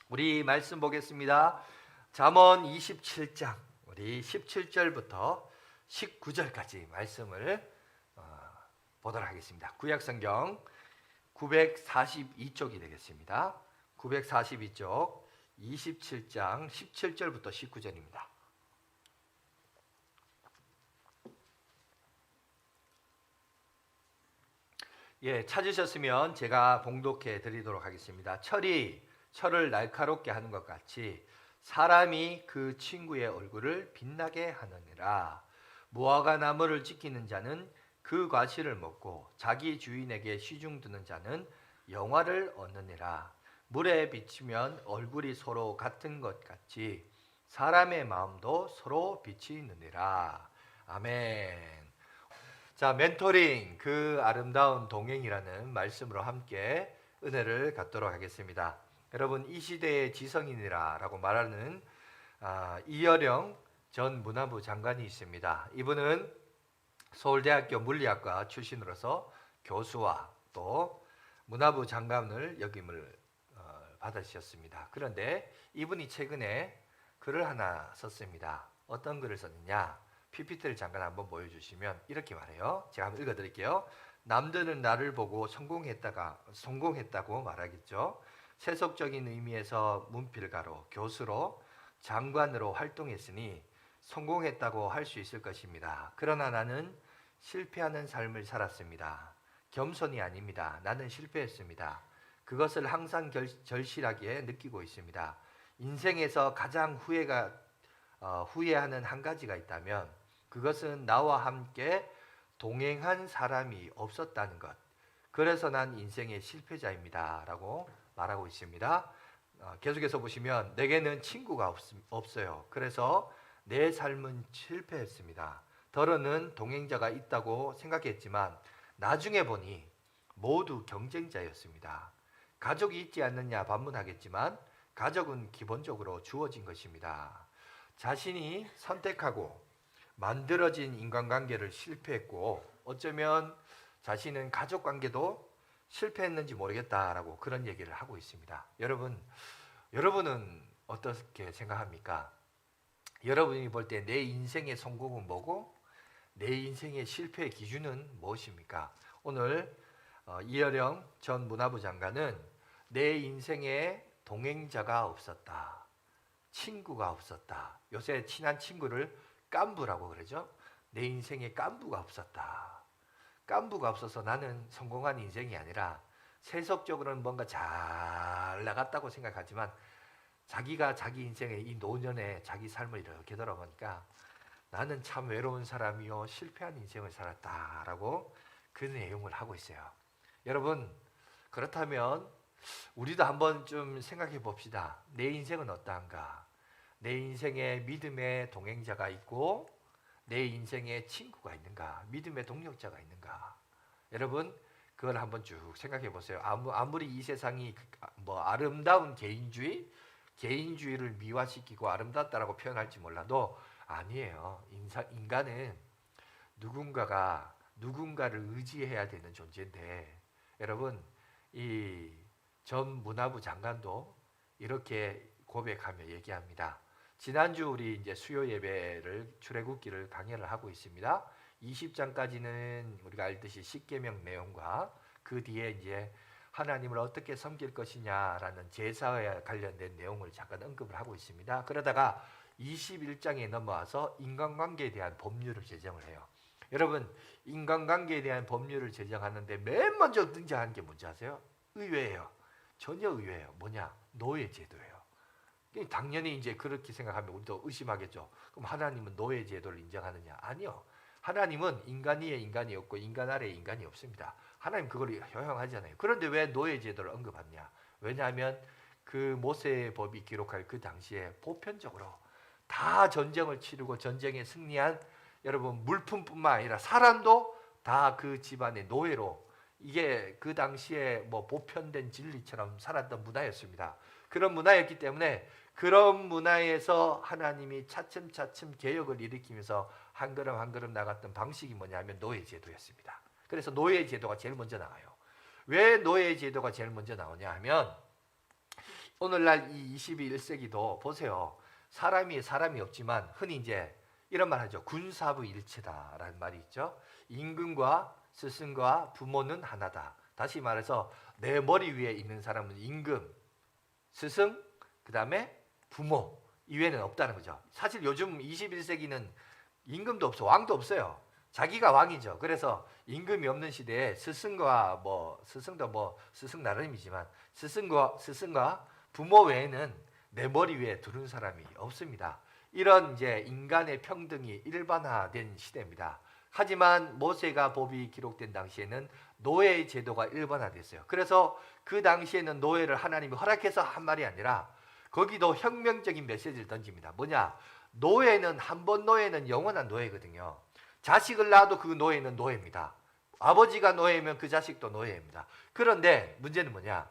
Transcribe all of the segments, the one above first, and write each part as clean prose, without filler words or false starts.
우리 말씀 보겠습니다. 잠언 27장 우리 17절부터 19절까지 말씀을 보도록 하겠습니다. 구약성경 942쪽이 되겠습니다. 942쪽 27장 17절부터 19절입니다. 찾으셨으면 제가 봉독해 드리도록 하겠습니다. 철을 날카롭게 하는 것 같이 사람이 그 친구의 얼굴을 빛나게 하느니라. 무화과 나무를 지키는 자는 그 과실을 먹고 자기 주인에게 시중 드는 자는 영화를 얻느니라. 물에 비치면 얼굴이 서로 같은 것 같이 사람의 마음도 서로 빛이 있느니라. 아멘. 자, 멘토링 그 아름다운 동행이라는 말씀으로 함께 은혜를 갖도록 하겠습니다. 여러분, 이 시대의 지성인이라 라고 말하는 이여령 전 문화부 장관이 있습니다. 이분은 서울대학교 물리학과 출신으로서 교수와 또 문화부 장관을 역임을 받으셨습니다. 그런데 이분이 최근에 글을 하나 썼습니다. 어떤 글을 썼느냐? PPT를 잠깐 한번 보여주시면 이렇게 말해요. 제가 한번 읽어드릴게요. 남들은 나를 보고 성공했다고 말하겠죠. 세속적인 의미에서 문필가로, 교수로, 장관으로 활동했으니 성공했다고 할 수 있을 것입니다. 그러나 나는 실패하는 삶을 살았습니다. 겸손이 아닙니다. 나는 실패했습니다. 그것을 항상 절실하게 느끼고 있습니다. 인생에서 가장 후회하는 한 가지가 있다면 그것은 나와 함께 동행한 사람이 없었다는 것. 그래서 난 인생의 실패자입니다 라고 말하고 있습니다. 계속해서 보시면 내게는 친구가 없어요. 그래서 내 삶은 실패했습니다. 더러는 동행자가 있다고 생각했지만 나중에 보니 모두 경쟁자였습니다. 가족이 있지 않느냐 반문하겠지만 가족은 기본적으로 주어진 것입니다. 자신이 선택하고 만들어진 인간관계를 실패했고 어쩌면 자신은 가족관계도 실패했는지 모르겠다라고 그런 얘기를 하고 있습니다. 여러분은 어떻게 생각합니까? 여러분이 볼 때 내 인생의 성공은 뭐고 내 인생의 실패의 기준은 무엇입니까? 오늘 이여령 전 문화부 장관은 내 인생에 동행자가 없었다. 친구가 없었다. 요새 친한 친구를 깐부라고 그러죠. 내 인생에 깐부가 없었다. 깐부가 없어서 나는 성공한 인생이 아니라 세속적으로는 뭔가 잘 나갔다고 생각하지만 자기가 자기 인생의 이 노년에 자기 삶을 이렇게 돌아보니까 나는 참 외로운 사람이요 실패한 인생을 살았다라고 그 내용을 하고 있어요. 여러분, 그렇다면 우리도 한번 좀 생각해 봅시다. 내 인생은 어떠한가? 내 인생에 믿음의 동행자가 있고 내 인생에 친구가 있는가? 믿음의 동력자가 있는가? 여러분, 그걸 한번 쭉 생각해 보세요. 아무리 이 세상이 아름다운 개인주의를 미화시키고 아름답다라고 표현할지 몰라도 아니에요. 인간은 누군가를 의지해야 되는 존재인데 여러분, 이 전 문화부 장관도 이렇게 고백하며 얘기합니다. 지난주 우리 이제 수요 예배를 출애굽기를 강의를 하고 있습니다. 20장까지는 우리가 알듯이 십계명 내용과 그 뒤에 이제 하나님을 어떻게 섬길 것이냐라는 제사에 관련된 내용을 잠깐 언급을 하고 있습니다. 그러다가 21장에 넘어와서 인간관계에 대한 법률을 제정을 해요. 여러분, 인간관계에 대한 법률을 제정하는데 맨 먼저 등장하는 게 뭔지 아세요? 의외예요. 전혀 의외예요. 뭐냐? 노예제도예요. 당연히 이제 그렇게 생각하면 우리도 의심하겠죠. 그럼 하나님은 노예제도를 인정하느냐? 아니요. 하나님은 인간 위에 인간이 없고 인간 아래에 인간이 없습니다. 하나님 그걸 허용하잖아요. 그런데 왜 노예제도를 언급하냐? 왜냐하면 그 모세의 법이 기록할 그 당시에 보편적으로 다 전쟁을 치르고 전쟁에 승리한 여러분 물품뿐만 아니라 사람도 다 그 집안의 노예로 이게 그 당시에 뭐 보편된 진리처럼 살았던 문화였습니다. 그런 문화였기 때문에 그런 문화에서 하나님이 차츰차츰 개혁을 일으키면서 한 걸음 한 걸음 나갔던 방식이 뭐냐면 노예제도였습니다. 그래서 노예제도가 제일 먼저 나와요. 왜 노예제도가 제일 먼저 나오냐 하면 오늘날 이 21세기도 보세요. 사람이 없지만 흔히 이제 이런 말 하죠. 군사부 일체다라는 말이 있죠. 임금과 스승과 부모는 하나다. 다시 말해서 내 머리 위에 있는 사람은 임금, 스승, 그 다음에 부모 이외에는 없다는 거죠. 사실 요즘 21세기는 임금도 없어, 왕도 없어요. 자기가 왕이죠. 그래서 임금이 없는 시대에 스승과 스승도 스승 나름이지만 스승과 부모 외에는 내 머리 위에 두른 사람이 없습니다. 이런 이제 인간의 평등이 일반화된 시대입니다. 하지만 모세가 법이 기록된 당시에는 노예 제도가 일반화됐어요. 그래서 그 당시에는 노예를 하나님이 허락해서 한 말이 아니라 거기도 혁명적인 메시지를 던집니다. 뭐냐? 한 번 노예는 영원한 노예거든요. 자식을 낳아도 그 노예는 노예입니다. 아버지가 노예면 그 자식도 노예입니다. 그런데 문제는 뭐냐?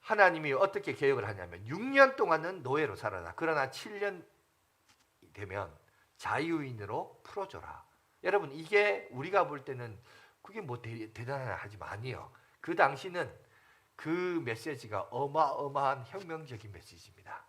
하나님이 어떻게 개혁을 하냐면 6년 동안은 노예로 살아라. 그러나 7년 되면 자유인으로 풀어줘라. 여러분 이게 우리가 볼 때는 그게 뭐 대단하지만 아니에요. 그 당시는 그 메시지가 어마어마한 혁명적인 메시지입니다.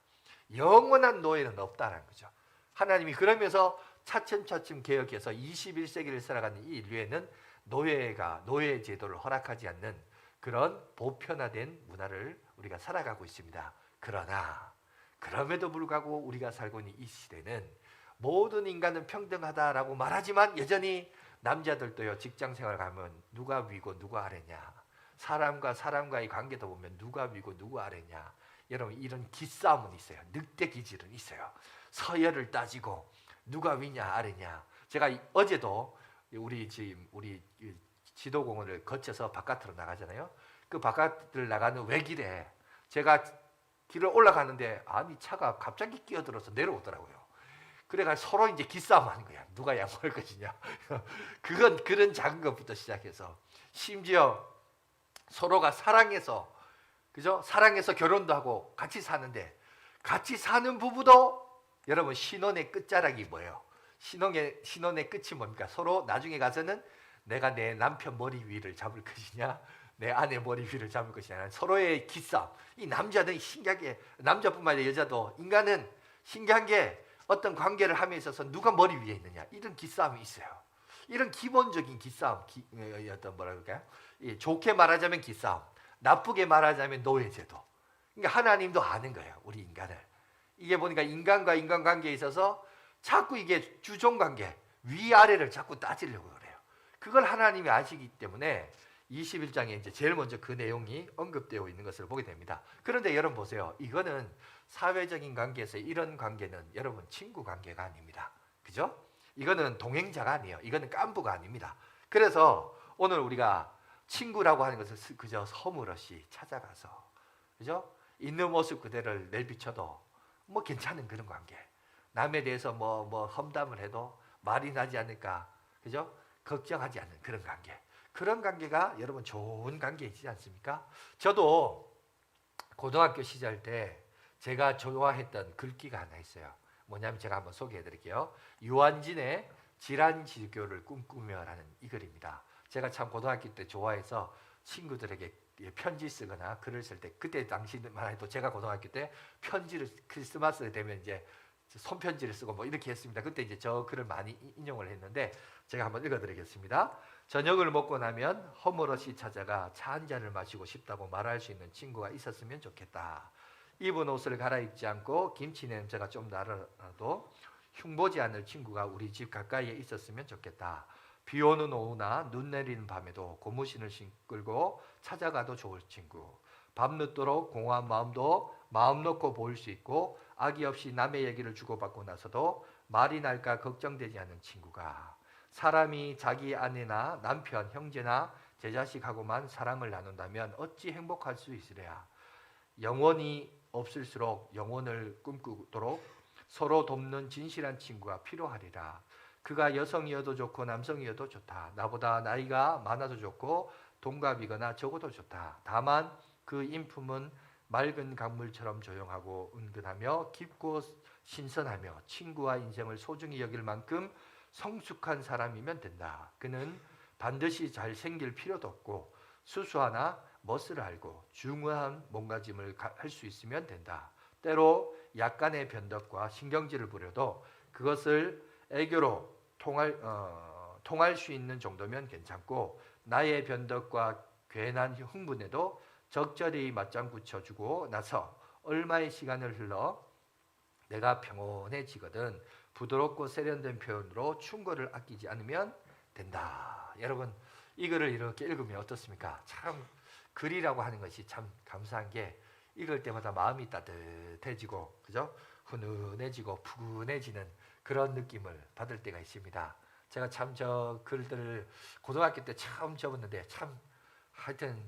영원한 노예는 없다는 거죠. 하나님이 그러면서 차츰차츰 개혁해서 21세기를 살아가는 이 인류에는 노예 제도를 허락하지 않는 그런 보편화된 문화를 우리가 살아가고 있습니다. 그러나 그럼에도 불구하고 우리가 살고 있는 이 시대는 모든 인간은 평등하다라고 말하지만 여전히 남자들도요, 직장 생활 가면 누가 위고 누가 아래냐, 사람과 사람과의 관계도 보면 누가 위고 누가 아래냐, 여러분 이런 기싸움은 있어요. 늑대 기질은 있어요. 서열을 따지고 누가 위냐 아래냐. 제가 어제도 우리 지도공원을 거쳐서 바깥으로 나가잖아요. 그 바깥을 나가는 외길에 제가 길을 올라가는데 아니 차가 갑자기 끼어들어서 내려오더라고요. 그래가지고 서로 이제 기싸움하는 거야. 누가 양보할 것이냐. 그런 작은 것부터 시작해서 심지어 서로가 사랑해서 그죠? 사랑해서 결혼도 하고 같이 사는데 같이 사는 부부도 여러분 신혼의 끝자락이 뭐예요? 신혼의 끝이 뭡니까? 서로 나중에 가서는 내가 내 남편 머리 위를 잡을 것이냐, 내 아내 머리 위를 잡을 것이냐, 서로의 기싸움. 이 남자는 신기하게, 남자뿐만 아니라 여자도 인간은 신기한 게 어떤 관계를 함에 있어서 누가 머리 위에 있느냐 이런 기싸움이 있어요. 이런 기본적인 기싸움, 어떤 뭐라 그럴까요? 좋게 말하자면 기싸움, 나쁘게 말하자면 노예제도. 그러니까 하나님도 아는 거예요, 우리 인간을. 이게 보니까 인간과 인간관계에 있어서 자꾸 이게 주종관계, 위아래를 자꾸 따지려고 그래요. 그걸 하나님이 아시기 때문에 21장에 이제 제일 먼저 그 내용이 언급되어 있는 것을 보게 됩니다. 그런데 여러분 보세요. 이거는 사회적인 관계에서 이런 관계는 여러분 친구 관계가 아닙니다. 그죠? 이거는 동행자가 아니에요. 이거는 깐부가 아닙니다. 그래서 오늘 우리가 친구라고 하는 것을 그저 허물없이 찾아가서 그죠? 있는 모습 그대로를 내비쳐도 뭐 괜찮은 그런 관계. 남에 대해서 뭐 험담을 해도 말이 나지 않을까. 그죠? 걱정하지 않는 그런 관계. 그런 관계가 여러분 좋은 관계이지 않습니까? 저도 고등학교 시절 때 제가 좋아했던 글귀가 하나 있어요. 뭐냐면 제가 한번 소개해 드릴게요. 유한진의 질환지교를 꿈꾸며라는 이 글입니다. 제가 참 고등학교 때 좋아해서 친구들에게 편지 쓰거나 글을 쓸 때 그때 당시만 해도 제가 고등학교 때 편지를 크리스마스 되면 이제 손편지를 쓰고 뭐 이렇게 했습니다. 그때 이제 저 글을 많이 인용을 했는데 제가 한번 읽어드리겠습니다. 저녁을 먹고 나면 허물없이 찾아가 차 한 잔을 마시고 싶다고 말할 수 있는 친구가 있었으면 좋겠다. 입은 옷을 갈아입지 않고 김치 냄새가 좀 나더라도 흉보지 않을 친구가 우리 집 가까이에 있었으면 좋겠다. 비 오는 오후나 눈 내리는 밤에도 고무신을 끌고 찾아가도 좋을 친구. 밤늦도록 공허한 마음도 마음 놓고 보일 수 있고 악의 없이 남의 얘기를 주고받고 나서도 말이 날까 걱정되지 않는 친구가. 사람이 자기 아내나 남편, 형제나 제자식하고만 사랑을 나눈다면 어찌 행복할 수 있으랴. 영원히 없을수록 영혼을 꿈꾸도록 서로 돕는 진실한 친구가 필요하리라. 그가 여성이어도 좋고 남성이어도 좋다. 나보다 나이가 많아도 좋고 동갑이거나 적어도 좋다. 다만 그 인품은 맑은 강물처럼 조용하고 은근하며 깊고 신선하며 친구와 인생을 소중히 여길 만큼 성숙한 사람이면 된다. 그는 반드시 잘생길 필요도 없고 수수하나 멋을 알고 중후한 몸가짐을 할 수 있으면 된다. 때로 약간의 변덕과 신경질을 부려도 그것을 애교로 통할 수 있는 정도면 괜찮고, 나의 변덕과 괜한 흥분에도 적절히 맞장구 쳐주고 나서 얼마의 시간을 흘러 내가 평온해지거든 부드럽고 세련된 표현으로 충고를 아끼지 않으면 된다. 여러분, 이 글을 이렇게 읽으면 어떻습니까? 참 글이라고 하는 것이 참 감사한 게 읽을 때마다 마음이 따뜻해지고, 그죠? 훈훈해지고 푸근해지는 그런 느낌을 받을 때가 있습니다. 제가 참 저 글들을 고등학교 때 처음 접었는데 참 하여튼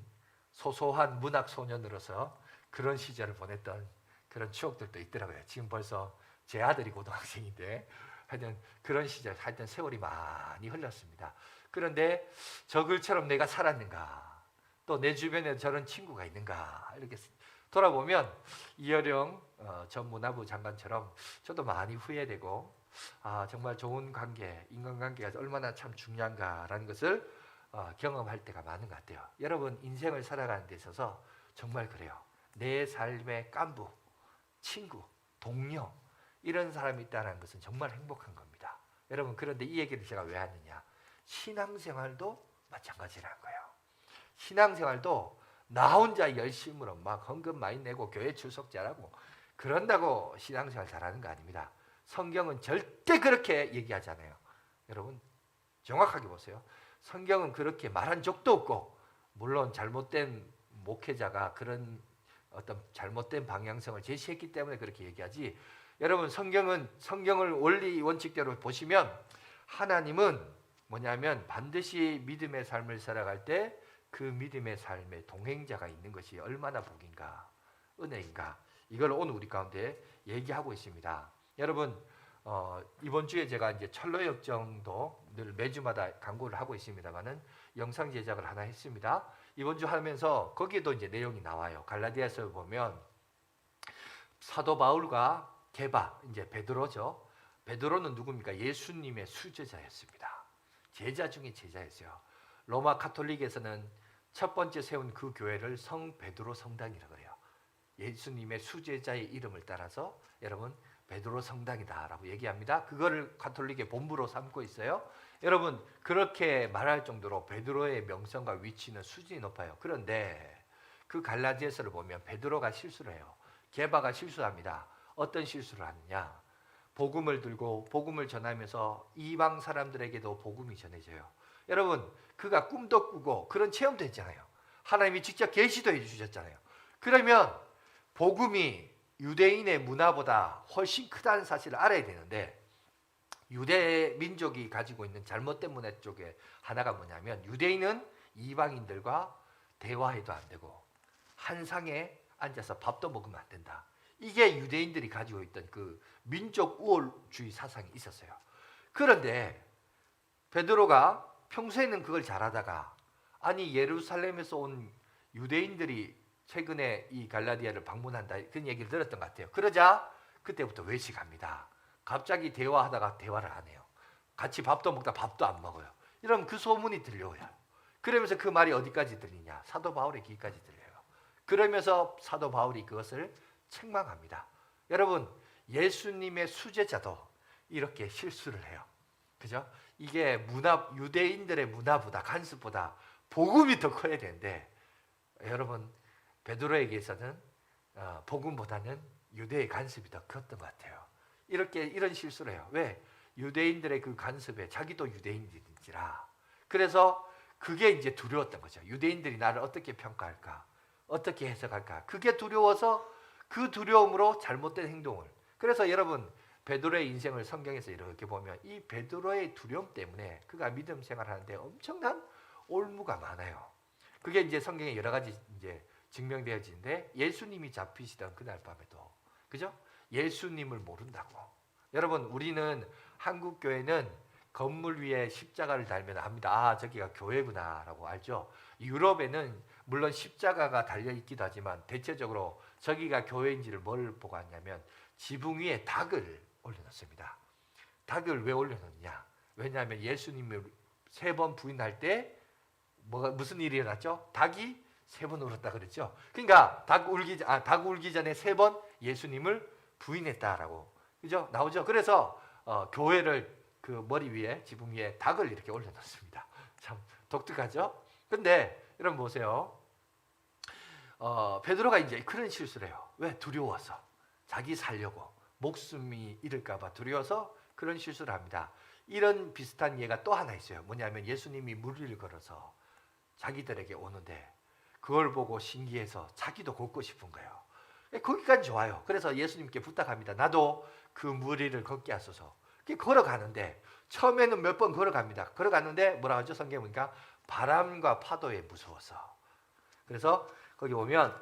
소소한 문학 소년으로서 그런 시절을 보냈던 그런 추억들도 있더라고요. 지금 벌써 제 아들이 고등학생인데 하여튼 그런 시절, 하여튼 세월이 많이 흘렀습니다. 그런데 저 글처럼 내가 살았는가, 또 내 주변에 저런 친구가 있는가, 이렇게 돌아보면 이어령 전 문화부 장관처럼 저도 많이 후회되고, 정말 좋은 관계, 인간관계가 얼마나 참 중요한가라는 것을 경험할 때가 많은 것 같아요. 여러분, 인생을 살아가는 데 있어서 정말 그래요. 내 삶의 깐부, 친구, 동료, 이런 사람이 있다는 것은 정말 행복한 겁니다. 여러분, 그런데 이 얘기를 제가 왜 하느냐, 신앙생활도 마찬가지라는 거예요. 신앙생활도 나 혼자 열심으로 막 헌금 많이 내고 교회 출석 잘하고 그런다고 신앙생활 잘하는 거 아닙니다. 성경은 절대 그렇게 얘기하잖아요. 여러분, 정확하게 보세요. 성경은 그렇게 말한 적도 없고, 물론 잘못된 목회자가 그런 어떤 잘못된 방향성을 제시했기 때문에 그렇게 얘기하지, 여러분, 성경을 원리 원칙대로 보시면 하나님은 뭐냐면 반드시 믿음의 삶을 살아갈 때 그 믿음의 삶에 동행자가 있는 것이 얼마나 복인가, 은혜인가, 이걸 오늘 우리 가운데 얘기하고 있습니다. 여러분, 이번 주에 제가 이제 철로역정도 늘 매주마다 광고를 하고 있습니다만은 영상 제작을 하나 했습니다. 이번 주 하면서 거기에도 이제 내용이 나와요. 갈라디아서 보면 사도 바울과 게바, 이제 베드로죠. 베드로는 누굽니까? 예수님의 수제자였습니다. 제자 중에 제자였어요. 로마 카톨릭에서는 첫 번째 세운 그 교회를 성 베드로 성당이라고 해요. 예수님의 수제자의 이름을 따라서 여러분 베드로 성당이다라고 얘기합니다. 그거를 가톨릭의 본부로 삼고 있어요. 여러분, 그렇게 말할 정도로 베드로의 명성과 위치는 수준이 높아요. 그런데 그 갈라디아서를 보면 베드로가 실수를 해요. 게바가 실수합니다. 어떤 실수를 하느냐, 복음을 들고 복음을 전하면서 이방 사람들에게도 복음이 전해져요. 여러분, 그가 꿈도 꾸고 그런 체험도 했잖아요. 하나님이 직접 계시도 해주셨잖아요. 그러면 복음이 유대인의 문화보다 훨씬 크다는 사실을 알아야 되는데, 유대 민족이 가지고 있는 잘못된 문화 쪽에 하나가 뭐냐면, 유대인은 이방인들과 대화해도 안 되고 한 상에 앉아서 밥도 먹으면 안 된다. 이게 유대인들이 가지고 있던 그 민족 우월주의 사상이 있었어요. 그런데 베드로가 평소에는 그걸 잘하다가, 아니 예루살렘에서 온 유대인들이 최근에 이 갈라디아를 방문한다, 그런 얘기를 들었던 것 같아요. 그러자 그때부터 외식합니다. 갑자기 대화하다가 대화를 안 해요. 같이 밥도 먹다 밥도 안 먹어요. 이러면 그 소문이 들려요. 그러면서 그 말이 어디까지 들리냐, 사도 바울의 귀까지 들려요. 그러면서 사도 바울이 그것을 책망합니다. 여러분, 예수님의 수제자도 이렇게 실수를 해요. 그죠? 이게 유대인들의 문화보다, 간습보다 복음이 더 커야 되는데, 여러분, 베드로에게서는 복음보다는 유대의 간섭이 더 컸던 것 같아요. 이런 실수를 해요. 왜? 유대인들의 그 간섭에 자기도 유대인인지라. 그래서 그게 이제 두려웠던 거죠. 유대인들이 나를 어떻게 평가할까, 어떻게 해석할까. 그게 두려워서 그 두려움으로 잘못된 행동을. 그래서 여러분, 베드로의 인생을 성경에서 이렇게 보면 이 베드로의 두려움 때문에 그가 믿음 생활하는데 엄청난 올무가 많아요. 그게 이제 성경에 여러 가지 이제 증명되어지는데, 예수님이 잡히시던 그날 밤에도, 그죠? 예수님을 모른다고. 여러분, 우리는 한국 교회는 건물 위에 십자가를 달면 압니다. 저기가 교회구나라고 알죠? 유럽에는 물론 십자가가 달려 있기도 하지만 대체적으로 저기가 교회인지를 뭘 보고 하냐면 지붕 위에 닭을 올려놓습니다. 닭을 왜 올려놓느냐? 왜냐하면 예수님을 3번 부인할 때 무슨 일이 일어났죠? 닭이 3번 울었다 그랬죠. 그러니까 닭 울기 전에 3번 예수님을 부인했다라고, 그죠? 나오죠. 그래서 교회를 그 머리 위에, 지붕 위에 닭을 이렇게 올려놓습니다. 참 독특하죠. 근데 여러분 보세요. 베드로가 이제 그런 실수를 해요. 왜? 두려워서, 자기 살려고, 목숨이 잃을까봐 두려워서 그런 실수를 합니다. 이런 비슷한 예가 또 하나 있어요. 뭐냐면 예수님이 물 위를 걸어서 자기들에게 오는데 그걸 보고 신기해서 자기도 걷고 싶은 거예요. 거기까지 좋아요. 그래서 예수님께 부탁합니다. 나도 그 물 위를 걷게 하소서. 걸어가는데 처음에는 몇 번 걸어갑니다. 걸어갔는데 뭐라 하죠? 성경에 보니까 바람과 파도에 무서워서. 그래서 거기 보면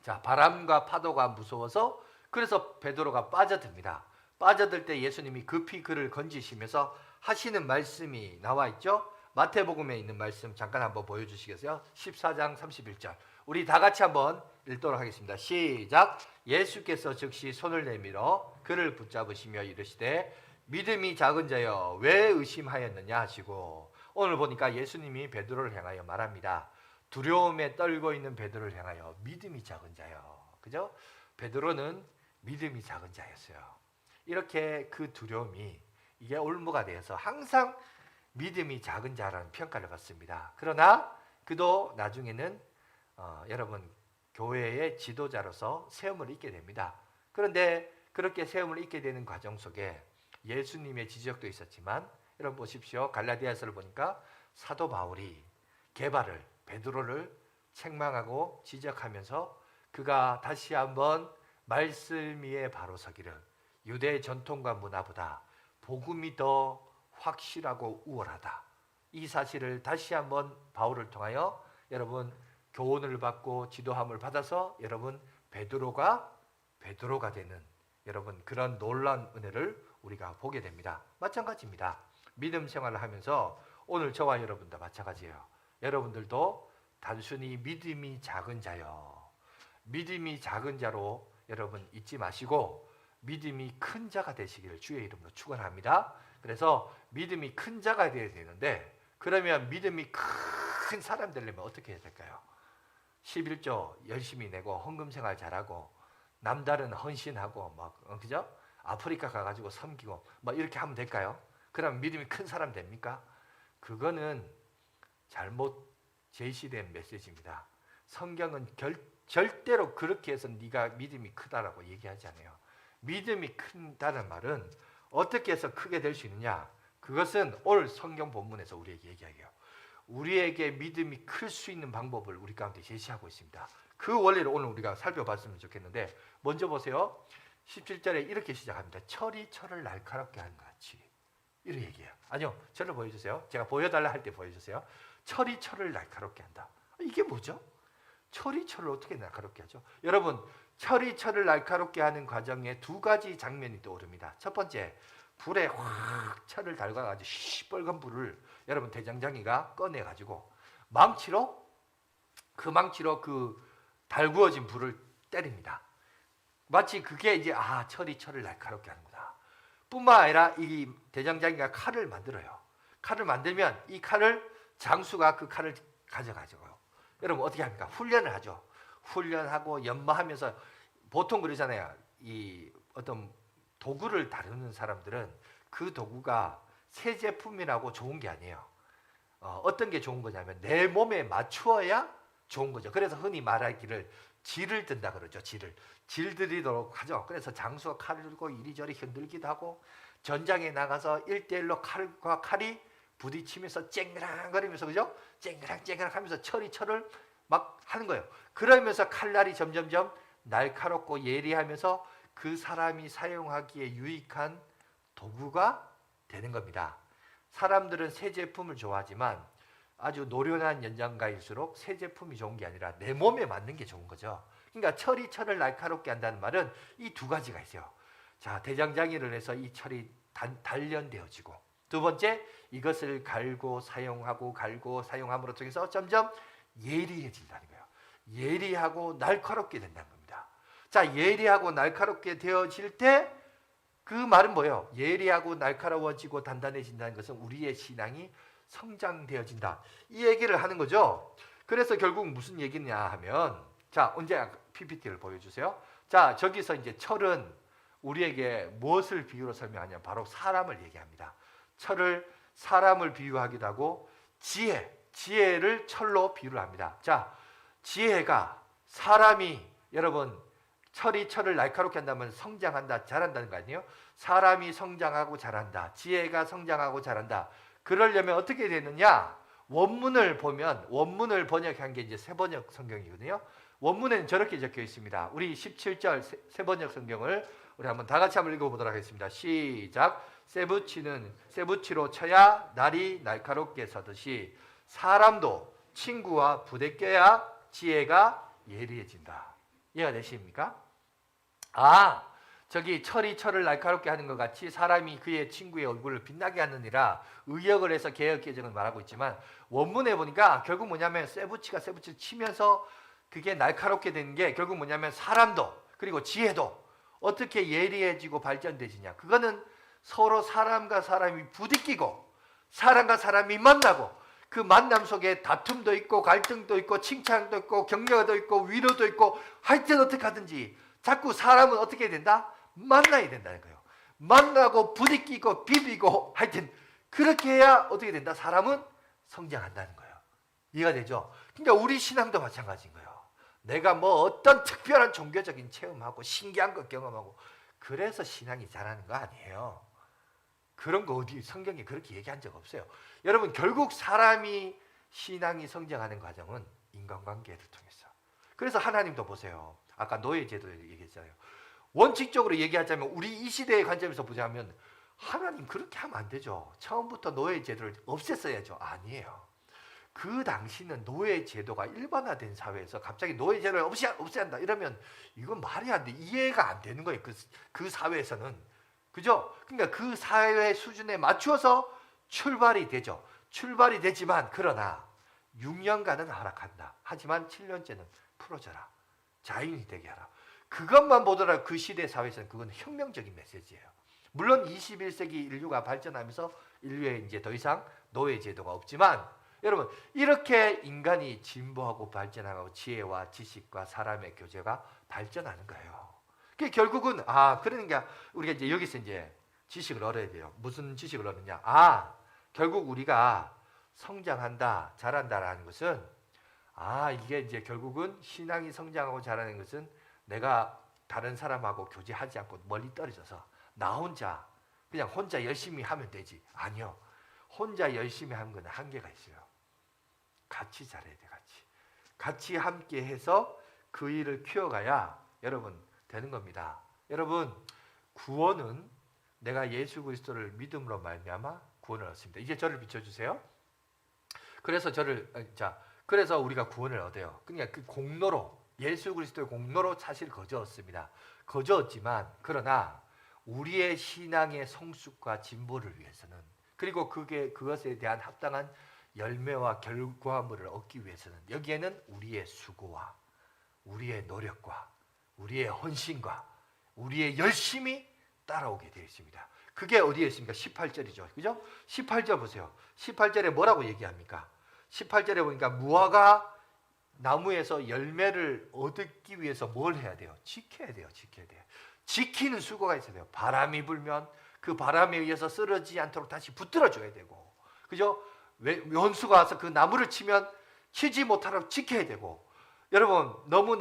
자, 바람과 파도가 무서워서 그래서 베드로가 빠져듭니다. 빠져들 때 예수님이 급히 그를 건지시면서 하시는 말씀이 나와 있죠. 마태복음에 있는 말씀 잠깐 한번 보여주시겠어요? 14장 31절. 우리 다 같이 한번 읽도록 하겠습니다. 시작. 예수께서 즉시 손을 내밀어 그를 붙잡으시며 이르시되 믿음이 작은 자여 왜 의심하였느냐 하시고, 오늘 보니까 예수님이 베드로를 향하여 말합니다. 두려움에 떨고 있는 베드로를 향하여 믿음이 작은 자여. 그죠? 베드로는 믿음이 작은 자였어요. 이렇게 그 두려움이 이게 올무가 되어서 항상 믿음이 작은 자라는 평가를 받습니다. 그러나 그도 나중에는 여러분 교회의 지도자로서 세움을 입게 됩니다. 그런데 그렇게 세움을 입게 되는 과정 속에 예수님의 지적도 있었지만, 여러분 보십시오. 갈라디아서를 보니까 사도 바울이 게바를, 베드로를 책망하고 지적하면서 그가 다시 한번 말씀 위에 바로 서기를, 유대 전통과 문화보다 복음이 더 확실하고 우월하다, 이 사실을 다시 한번 바울을 통하여 여러분 교훈을 받고 지도함을 받아서 여러분 베드로가 되는 여러분 그런 놀라운 은혜를 우리가 보게 됩니다. 마찬가지입니다. 믿음 생활을 하면서 오늘 저와 여러분도 마찬가지예요. 여러분들도 단순히 믿음이 작은 자요, 믿음이 작은 자로 여러분 잊지 마시고 믿음이 큰 자가 되시기를 주의 이름으로 축원합니다. 그래서 믿음이 큰 자가 되어야 되는데, 그러면 믿음이 큰 사람 되려면 어떻게 해야 될까요? 11조 열심히 내고 헌금 생활 잘하고 남다른 헌신하고 막 그죠? 아프리카 가가지고 섬기고 막 이렇게 하면 될까요? 그럼 믿음이 큰 사람 됩니까? 그거는 잘못 제시된 메시지입니다. 성경은 절대로 그렇게 해서 네가 믿음이 크다라고 얘기하지 않아요. 믿음이 큰다는 말은 어떻게 해서 크게 될 수 있느냐? 그것은 오늘 성경 본문에서 우리에게 얘기해요. 우리에게 믿음이 클 수 있는 방법을 우리 가운데 제시하고 있습니다. 그 원리를 오늘 우리가 살펴봤으면 좋겠는데, 먼저 보세요. 17절에 이렇게 시작합니다. 철이 철을 날카롭게 하는 것 같이. 이렇게 얘기해요. 아니요, 저를 보여주세요. 제가 보여달라 할 때 보여주세요. 철이 철을 날카롭게 한다. 이게 뭐죠? 철이 철을 어떻게 날카롭게 하죠? 여러분, 철이 철을 날카롭게 하는 과정에 두 가지 장면이 떠오릅니다. 첫 번째, 불에 확 철을 달궈가지고 시뻘건 불을 여러분 대장장이가 꺼내가지고 망치로 그 달구어진 불을 때립니다. 마치 그게 이제 철이 철을 날카롭게 하는구나. 뿐만 아니라 이 대장장이가 칼을 만들어요. 칼을 만들면 이 칼을 장수가 그 칼을 가져가죠. 여러분 어떻게 합니까? 훈련을 하죠. 훈련하고 연마하면서 보통 그러잖아요. 이 어떤 도구를 다루는 사람들은 그 도구가 새 제품이라고 좋은 게 아니에요. 어떤 게 좋은 거냐면 내 몸에 맞추어야 좋은 거죠. 그래서 흔히 말하기를 질을 든다 그러죠. 질 들이도록 하죠. 그래서 장수가 칼을 들고 이리저리 흔들기도 하고 전장에 나가서 1대1로 칼과 칼이 부딪히면서 쨍그랑거리면서 그죠? 쨍그랑 하면서 철을 막 하는 거예요. 그러면서 칼날이 점점점 날카롭고 예리하면서 그 사람이 사용하기에 유익한 도구가 되는 겁니다. 사람들은 새 제품을 좋아하지만 아주 노련한 연장가일수록 새 제품이 좋은 게 아니라 내 몸에 맞는 게 좋은 거죠. 그러니까 철이 철을 날카롭게 한다는 말은 이 두 가지가 있어요. 자, 대장장이를 해서 이 철이 단련되어지고, 두 번째, 이것을 갈고 사용함으로 통해서 점점 예리해진다는 거예요. 예리하고 날카롭게 된다는 겁니다. 자, 예리하고 날카롭게 되어질 때 그 말은 뭐예요? 예리하고 날카로워지고 단단해진다는 것은 우리의 신앙이 성장되어진다, 이 얘기를 하는 거죠. 그래서 결국 무슨 얘기냐 하면, 자, 언제 PPT를 보여주세요. 자, 저기서 이제 철은 우리에게 무엇을 비유로 설명하냐? 바로 사람을 얘기합니다. 철을 사람을 비유하기도 하고 지혜를 철로 비유를 합니다. 자, 지혜가 사람이, 여러분, 철이 철을 날카롭게 한다면 성장한다, 자란다는 거 아니에요? 사람이 성장하고 자란다, 지혜가 성장하고 자란다. 그러려면 어떻게 되느냐? 원문을 보면, 원문을 번역한 게 이제 세번역 성경이거든요. 원문에는 저렇게 적혀 있습니다. 우리 17절 세번역 성경을 우리 한번 다 같이 한번 읽어보도록 하겠습니다. 시작. 쇠붙이로 쳐야 날이 날카롭게 서듯이 사람도 친구와 부대껴야 지혜가 예리해진다. 이해가 되십니까? 아, 저기 철이 철을 날카롭게 하는 것 같이 사람이 그의 친구의 얼굴을 빛나게 하느니라 의역을 해서 개역개정을 말하고 있지만, 원문에 보니까 결국 뭐냐면 쇠붙이가 쇠붙이를 치면서 그게 날카롭게 되는 게 결국 뭐냐면 사람도 그리고 지혜도 어떻게 예리해지고 발전되지냐, 그거는 서로 사람과 사람이 부딪히고 사람과 사람이 만나고 그 만남 속에 다툼도 있고 갈등도 있고 칭찬도 있고 격려도 있고 위로도 있고, 하여튼 어떻게 하든지 자꾸 사람은 어떻게 된다? 만나야 된다는 거예요. 만나고 부딪히고 비비고 하여튼 그렇게 해야 어떻게 된다? 사람은 성장한다는 거예요. 이해가 되죠? 그러니까 우리 신앙도 마찬가지인 거예요. 내가 뭐 어떤 특별한 종교적인 체험하고 신기한 거 경험하고 그래서 신앙이 자라는 거 아니에요. 그런 거 어디 성경에 그렇게 얘기한 적 없어요. 여러분, 결국 사람이 신앙이 성장하는 과정은 인간관계를 통해서. 그래서 하나님도 보세요. 아까 노예제도 얘기했잖아요. 원칙적으로 얘기하자면 우리 이 시대의 관점에서 보자면 하나님 그렇게 하면 안 되죠. 처음부터 노예제도를 없앴어야죠. 아니에요. 그 당시는 노예제도가 일반화된 사회에서 갑자기 노예제도를 없애야 한다 이러면 이건 말이 안 돼. 이해가 안 되는 거예요. 그 사회에서는. 그죠? 그러니까 그 사회 수준에 맞춰서 출발이 되죠. 출발이 되지만 그러나 6년간은 허락한다. 하지만 7년째는 풀어줘라. 자유인이 되게 하라. 그것만 보더라도 그 시대 사회에서는 그건 혁명적인 메시지예요. 물론 21세기 인류가 발전하면서 인류에 이제 더 이상 노예제도가 없지만, 여러분, 이렇게 인간이 진보하고 발전하고 지혜와 지식과 사람의 교제가 발전하는 거예요. 그게 결국은 그러니까 우리가 이제 여기서 이제 지식을 얻어야 돼요. 무슨 지식을 얻느냐? 결국 우리가 성장한다, 자란다라는 것은 이게 이제 결국은 신앙이 성장하고 자라는 것은 내가 다른 사람하고 교제하지 않고 멀리 떨어져서 나 혼자 그냥 혼자 열심히 하면 되지. 아니요. 혼자 열심히 하는 건 한계가 있어요. 같이 잘해야 돼. 같이 함께 해서 그 일을 키워가야 여러분 되는 겁니다. 여러분, 구원은 내가 예수 그리스도를 믿음으로 말미암아 구원을 얻습니다. 이제 저를 비춰주세요. 그래서 우리가 구원을 얻어요. 그러니까 그 공로로, 예수 그리스도의 공로로 사실 거저 얻습니다. 거저 얻지만 그러나 우리의 신앙의 성숙과 진보를 위해서는, 그리고 그것에 대한 합당한 열매와 결과물을 얻기 위해서는 여기에는 우리의 수고와 우리의 노력과 우리의 헌신과 우리의 열심이 따라오게 되어 있습니다. 그게 어디에 있습니까? 18절이죠. 그죠? 18절 보세요. 18절에 뭐라고 얘기합니까? 18절에 보니까 무화과 나무에서 열매를 얻기 위해서 뭘 해야 돼요? 지켜야 돼요. 지키는 수고가 있어야 돼요. 바람이 불면 그 바람에 의해서 쓰러지지 않도록 다시 붙들어줘야 되고, 그죠? 원수가 와서 그 나무를 치면 치지 못하도록 지켜야 되고, 여러분, 너무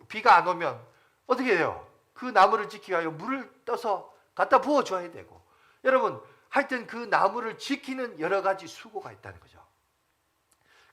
비가 안 오면 어떻게 돼요? 그 나무를 지키기 위하여 물을 떠서 갖다 부어줘야 되고, 여러분, 하여튼 그 나무를 지키는 여러 가지 수고가 있다는 거죠.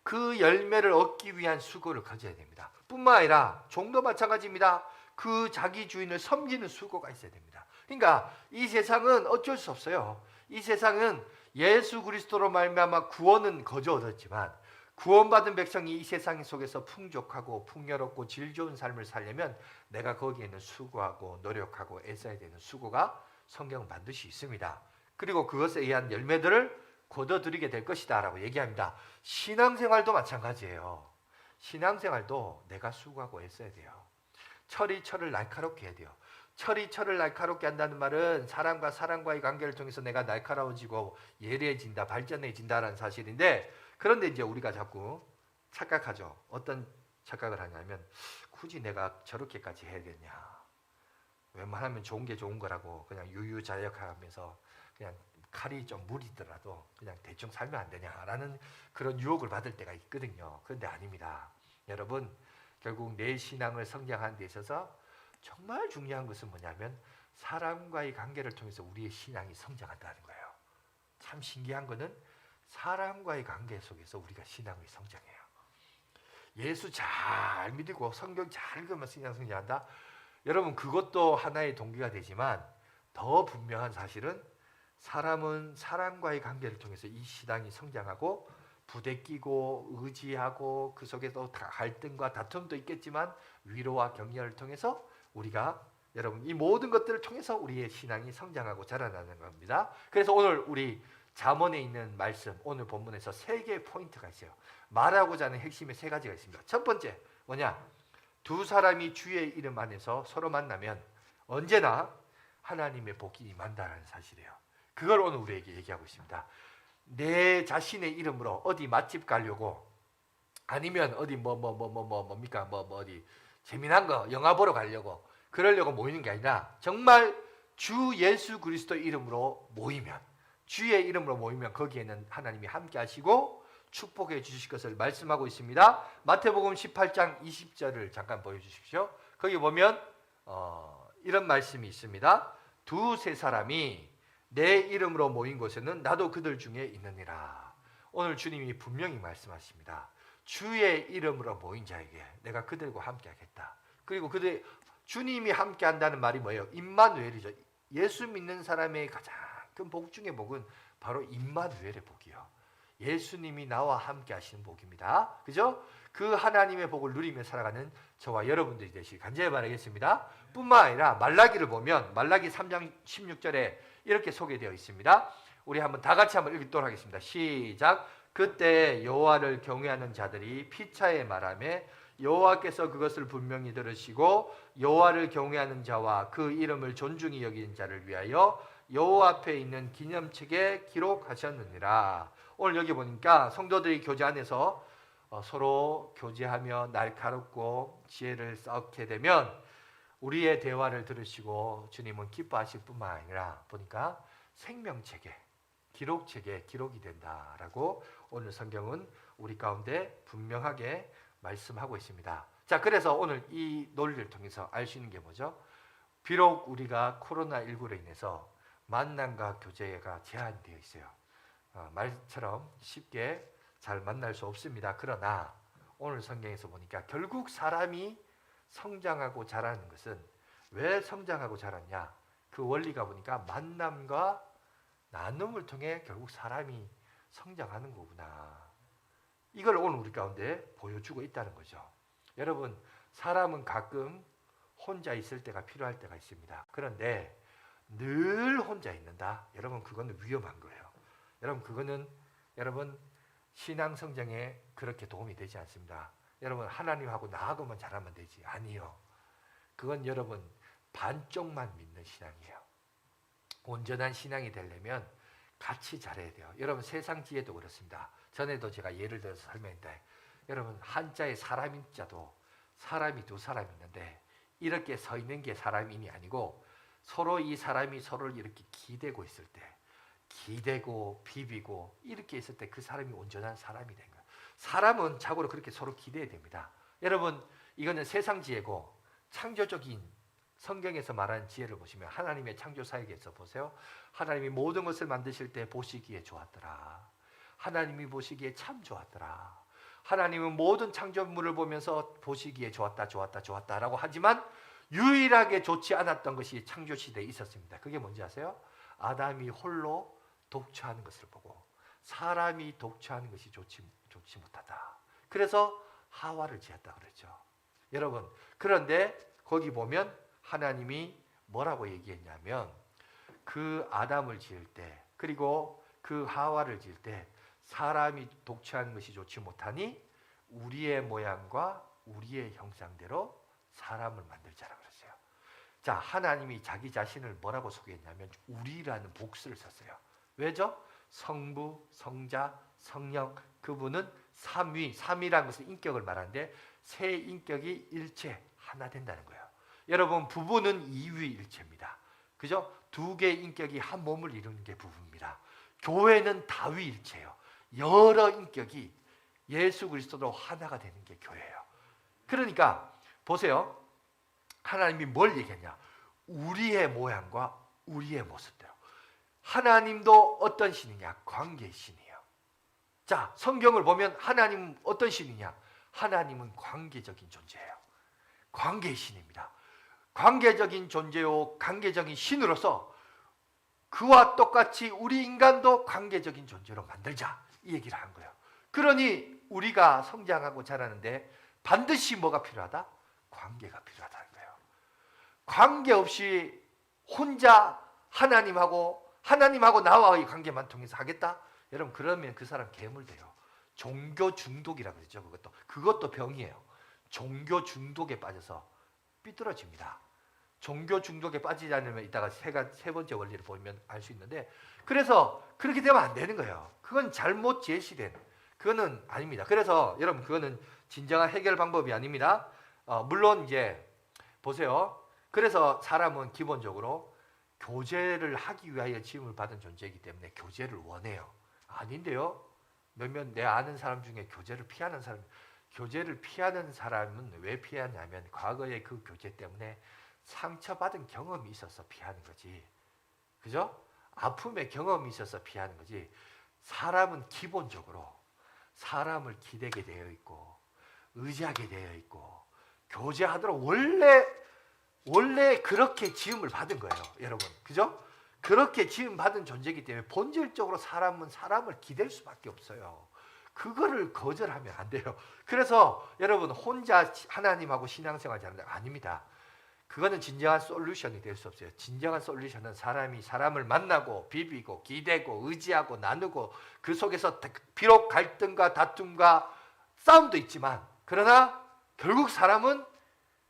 그 열매를 얻기 위한 수고를 가져야 됩니다. 뿐만 아니라 종도 마찬가지입니다. 그 자기 주인을 섬기는 수고가 있어야 됩니다. 그러니까 이 세상은 어쩔 수 없어요. 이 세상은 예수 그리스도로 말미암아 구원은 거저 얻었지만 구원받은 백성이 이 세상 속에서 풍족하고 풍요롭고 질 좋은 삶을 살려면 내가 거기에는 수고하고 노력하고 애써야 되는 수고가 성경은 반드시 있습니다. 그리고 그것에 의한 열매들을 거둬들이게 될 것이다 라고 얘기합니다. 신앙생활도 마찬가지예요. 신앙생활도 내가 수고하고 애써야 돼요. 철이 철을 날카롭게 해야 돼요. 철이 철을 날카롭게 한다는 말은 사람과 사람과의 관계를 통해서 내가 날카로워지고 예리해진다, 발전해진다라는 사실인데, 그런데 이제 우리가 자꾸 착각하죠. 어떤 착각을 하냐면 굳이 내가 저렇게까지 해야 되냐. 웬만하면 좋은 게 좋은 거라고 그냥 유유자적하면서 그냥 칼이 좀 무리더라도 그냥 대충 살면 안 되냐라는 그런 유혹을 받을 때가 있거든요. 그런데 아닙니다. 여러분, 결국 내 신앙을 성장하는 데 있어서 정말 중요한 것은 뭐냐면 사람과의 관계를 통해서 우리의 신앙이 성장한다는 거예요. 참 신기한 거는 사람과의 관계 속에서 우리가 신앙이 성장해요. 예수 잘 믿고 성경 잘 읽으면 신앙 성장한다. 여러분, 그것도 하나의 동기가 되지만 더 분명한 사실은 사람은 사람과의 관계를 통해서 이 신앙이 성장하고 부대끼고 의지하고 그 속에서 갈등과 다툼도 있겠지만 위로와 격려를 통해서 우리가 여러분 이 모든 것들을 통해서 우리의 신앙이 성장하고 자라나는 겁니다. 그래서 오늘 우리 잠언에 있는 말씀, 오늘 본문에서 3개의 포인트가 있어요. 말하고자 하는 핵심의 3가지가 있습니다. 첫 번째 뭐냐? 두 사람이 주의 이름 안에서 서로 만나면 언제나 하나님의 복이 임한다는 사실이에요. 그걸 오늘 우리에게 얘기하고 있습니다. 내 자신의 이름으로 어디 맛집 가려고 아니면 어디 뭡니까 어디 재미난 거 영화 보러 가려고 그러려고 모이는 게 아니라 정말 주 예수 그리스도 이름으로 모이면 주의 이름으로 모이면 거기에는 하나님이 함께 하시고 축복해 주실 것을 말씀하고 있습니다. 마태복음 18장 20절을 잠깐 보여주십시오. 거기 보면 이런 말씀이 있습니다. 두세 사람이 내 이름으로 모인 곳에는 나도 그들 중에 있느니라. 오늘 주님이 분명히 말씀하십니다. 주의 이름으로 모인 자에게 내가 그들과 함께 하겠다. 그리고 그들 주님이 함께 한다는 말이 뭐예요? 임마누엘이죠. 예수 믿는 사람의 가장 큰 복 중의 복은 바로 임마누엘의 복이요. 예수님이 나와 함께 하시는 복입니다. 그죠? 그 하나님의 복을 누리며 살아가는 저와 여러분들이 되시길 간절히 바라겠습니다. 뿐만 아니라 말라기를 보면 말라기 3장 16절에 이렇게 소개되어 있습니다. 우리 한번 다 같이 한번 읽도록 하겠습니다. 시작. 그때 여호와를 경외하는 자들이 피차에 말하매 여호와께서 그것을 분명히 들으시고 여호와를 경외하는 자와 그 이름을 존중히 여기는 자를 위하여 여호와 앞에 있는 기념책에 기록하셨느니라. 오늘 여기 보니까 성도들이 교제 안에서 서로 교제하며 날카롭고 지혜를 쌓게 되면 우리의 대화를 들으시고 주님은 기뻐하실 뿐만 아니라 보니까 생명책에 기록책에 기록이 된다라고 오늘 성경은 우리 가운데 분명하게 말씀하고 있습니다. 자, 그래서 오늘 이 논리를 통해서 알 수 있는 게 뭐죠? 비록 우리가 코로나19로 인해서 만남과 교제가 제한되어 있어요. 말처럼 쉽게 잘 만날 수 없습니다. 그러나 오늘 성경에서 보니까 결국 사람이 성장하고 자라는 것은 왜 성장하고 자랐냐? 그 원리가 보니까 만남과 나눔을 통해 결국 사람이 성장하는 거구나. 이걸 오늘 우리 가운데 보여주고 있다는 거죠. 여러분, 사람은 가끔 혼자 있을 때가 필요할 때가 있습니다. 그런데 늘 혼자 있는다? 여러분, 그거는 위험한 거예요. 여러분, 그거는 여러분 신앙 성장에 그렇게 도움이 되지 않습니다. 여러분, 하나님하고 나하고만 잘하면 되지. 아니요. 그건 여러분 반쪽만 믿는 신앙이에요. 온전한 신앙이 되려면 같이 잘해야 돼요. 여러분, 세상 지혜도 그렇습니다. 전에도 제가 예를 들어서 설명했는데 여러분, 한자의 사람인 자도 사람이 두 사람 있는데 이렇게 서 있는 게 사람인이 아니고 서로 이 사람이 서로를 이렇게 기대고 있을 때 기대고 비비고 이렇게 있을 때 그 사람이 온전한 사람이 된 거예요. 사람은 자고로 그렇게 서로 기대해야 됩니다. 여러분, 이거는 세상 지혜고 창조적인 성경에서 말하는 지혜를 보시면 하나님의 창조 사역에서 보세요. 하나님이 모든 것을 만드실 때 보시기에 좋았더라. 하나님이 보시기에 참 좋았더라. 하나님은 모든 창조물을 보면서 보시기에 좋았다라고 하지만 유일하게 좋지 않았던 것이 창조시대에 있었습니다. 그게 뭔지 아세요? 아담이 홀로 독처하는 것을 보고 사람이 독처하는 것이 좋지 못하다. 그래서 하와를 지었다 그랬죠. 여러분, 그런데 거기 보면 하나님이 뭐라고 얘기했냐면 그 아담을 지을 때 그리고 그 하와를 지을 때 사람이 독처하는 것이 좋지 못하니 우리의 모양과 우리의 형상대로 사람을 만들자라고 그랬어요. 자, 하나님이 자기 자신을 뭐라고 소개했냐면 우리라는 복수를 썼어요. 왜죠? 성부, 성자, 성령, 그분은 삼위라는 것은 인격을 말하는데 세 인격이 일체 하나 된다는 거예요. 여러분 부부는 이위일체입니다. 그죠? 두 개의 인격이 한 몸을 이루는 게 부부입니다. 교회는 다위일체예요. 여러 인격이 예수 그리스도로 하나가 되는 게 교회예요. 그러니까 보세요. 하나님이 뭘 얘기했냐? 우리의 모양과 우리의 모습대로. 하나님도 어떤 신이냐? 관계의 신이에요. 자, 성경을 보면 하나님은 어떤 신이냐? 하나님은 관계적인 존재예요. 관계의 신입니다. 관계적인 존재요, 관계적인 신으로서 그와 똑같이 우리 인간도 관계적인 존재로 만들자, 이 얘기를 한 거예요. 그러니 우리가 성장하고 자라는데 반드시 뭐가 필요하다? 관계가 필요하다는 거예요. 관계 없이 혼자 하나님하고 나와의 관계만 통해서 하겠다? 여러분 그러면 그 사람 괴물돼요. 종교 중독이라고 그러죠. 그것도 병이에요. 종교 중독에 빠져서 삐뚤어집니다. 종교 중독에 빠지지 않으면 이따가 세 번째 원리를 보면 알 수 있는데, 그래서 그렇게 되면 안 되는 거예요. 그건 잘못 제시된, 그거는 아닙니다. 그래서 여러분 그거는 진정한 해결 방법이 아닙니다. 물론 이제 보세요. 그래서 사람은 기본적으로 교제를 하기 위하여 지음을 받은 존재이기 때문에 교제를 원해요. 아닌데요. 몇몇 내 아는 사람 중에 교제를 피하는 사람은 왜 피하냐면 과거의 그 교제 때문에 상처받은 경험이 있어서 피하는 거지. 그죠? 아픔의 경험이 있어서 피하는 거지. 사람은 기본적으로 사람을 기대게 되어 있고 의지하게 되어 있고 교제하도록 원래 그렇게 지음을 받은 거예요. 여러분. 그죠? 그렇게 지음받은 존재이기 때문에 본질적으로 사람은 사람을 기댈 수밖에 없어요. 그거를 거절하면 안 돼요. 그래서 여러분 혼자 하나님하고 신앙생활 하는 게 아닙니다. 그거는 진정한 솔루션이 될 수 없어요. 진정한 솔루션은 사람이 사람을 만나고 비비고 기대고 의지하고 나누고 그 속에서 비록 갈등과 다툼과 싸움도 있지만 그러나 결국 사람은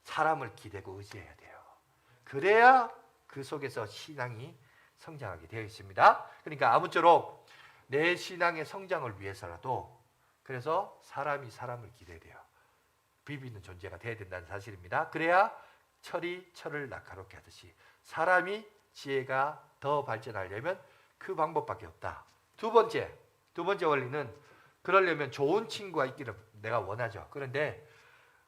사람을 기대고 의지해야 돼요. 그래야 그 속에서 신앙이 성장하게 되어 있습니다. 그러니까 아무쪼록 내 신앙의 성장을 위해서라도 그래서 사람이 사람을 기대야 돼요. 비비는 존재가 되어야 된다는 사실입니다. 그래야 철이 철을 날카롭게 하듯이 사람이 지혜가 더 발전하려면 그 방법밖에 없다. 두 번째 원리는 그러려면 좋은 친구가 있기를 내가 원하죠. 그런데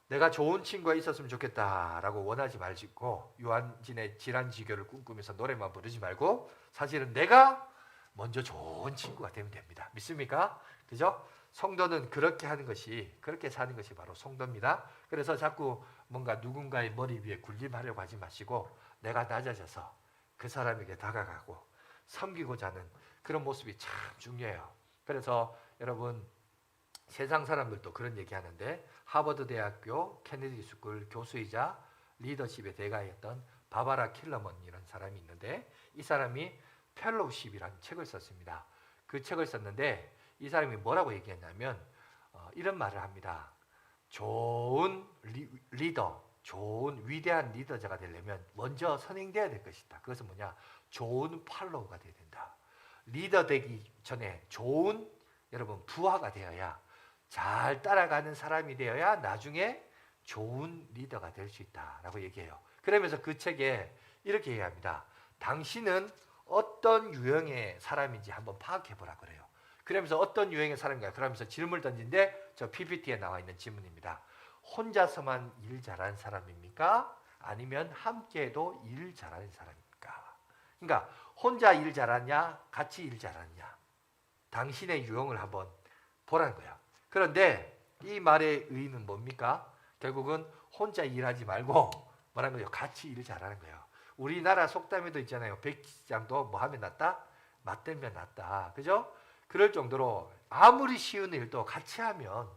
내가 좋은 친구가 있었으면 좋겠다라고 원하지 말고 요한진의 질환지교를 꿈꾸면서 노래만 부르지 말고 사실은 내가 먼저 좋은 친구가 되면 됩니다. 믿습니까? 그죠? 성도는 그렇게 사는 것이 바로 성도입니다. 그래서 자꾸 뭔가 누군가의 머리 위에 군림하려고 하지 마시고 내가 낮아져서 그 사람에게 다가가고 섬기고자 하는 그런 모습이 참 중요해요. 그래서 여러분 세상 사람들도 그런 얘기하는데 하버드 대학교 케네디 스쿨 교수이자 리더십의 대가였던 바바라 킬러먼이라는 사람이 있는데 이 사람이 펠로우십이라는 책을 썼습니다. 그 책을 썼는데 이 사람이 뭐라고 얘기했냐면 이런 말을 합니다. 좋은 리더, 좋은 위대한 리더자가 되려면 먼저 선행되어야 될 것이다. 그것은 뭐냐? 좋은 팔로우가 되어야 된다. 리더 되기 전에 좋은 여러분 부하가 되어야 잘 따라가는 사람이 되어야 나중에 좋은 리더가 될 수 있다라고 얘기해요. 그러면서 그 책에 이렇게 얘기합니다. 당신은 어떤 유형의 사람인지 한번 파악해보라 그래요. 그러면서 어떤 유형의 사람인가? 그러면서 질문을 던진데 저 PPT에 나와 있는 질문입니다. 혼자서만 일 잘하는 사람입니까? 아니면 함께해도 일 잘하는 사람입니까? 그러니까 혼자 일 잘하냐? 같이 일 잘하냐? 당신의 유형을 한번 보라는 거야. 그런데 이 말의 의의는 뭡니까? 결국은 혼자 일하지 말고 뭐라는 거예요? 같이 일 잘하는 거예요. 우리나라 속담에도 있잖아요. 백지장도 뭐 하면 낫다? 맞들면 낫다. 그죠? 그럴 정도로 아무리 쉬운 일도 같이 하면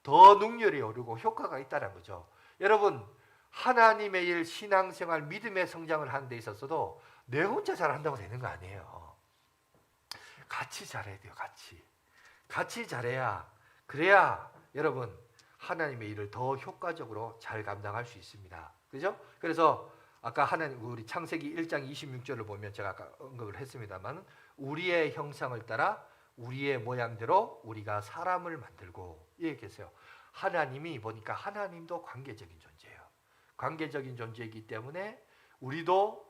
더 능률이 오르고 효과가 있다는 거죠. 여러분 하나님의 일, 신앙생활, 믿음의 성장을 하는 데 있어서도 내 혼자 잘한다고 되는 거 아니에요. 같이 잘해야 돼요. 같이 잘해야 그래야 여러분 하나님의 일을 더 효과적으로 잘 감당할 수 있습니다. 그죠? 그래서 아까 우리 창세기 1장 26절을 보면 제가 아까 언급을 했습니다만 우리의 형상을 따라 우리의 모양대로 우리가 사람을 만들고 얘기했어요. 하나님이 보니까 하나님도 관계적인 존재예요. 관계적인 존재이기 때문에 우리도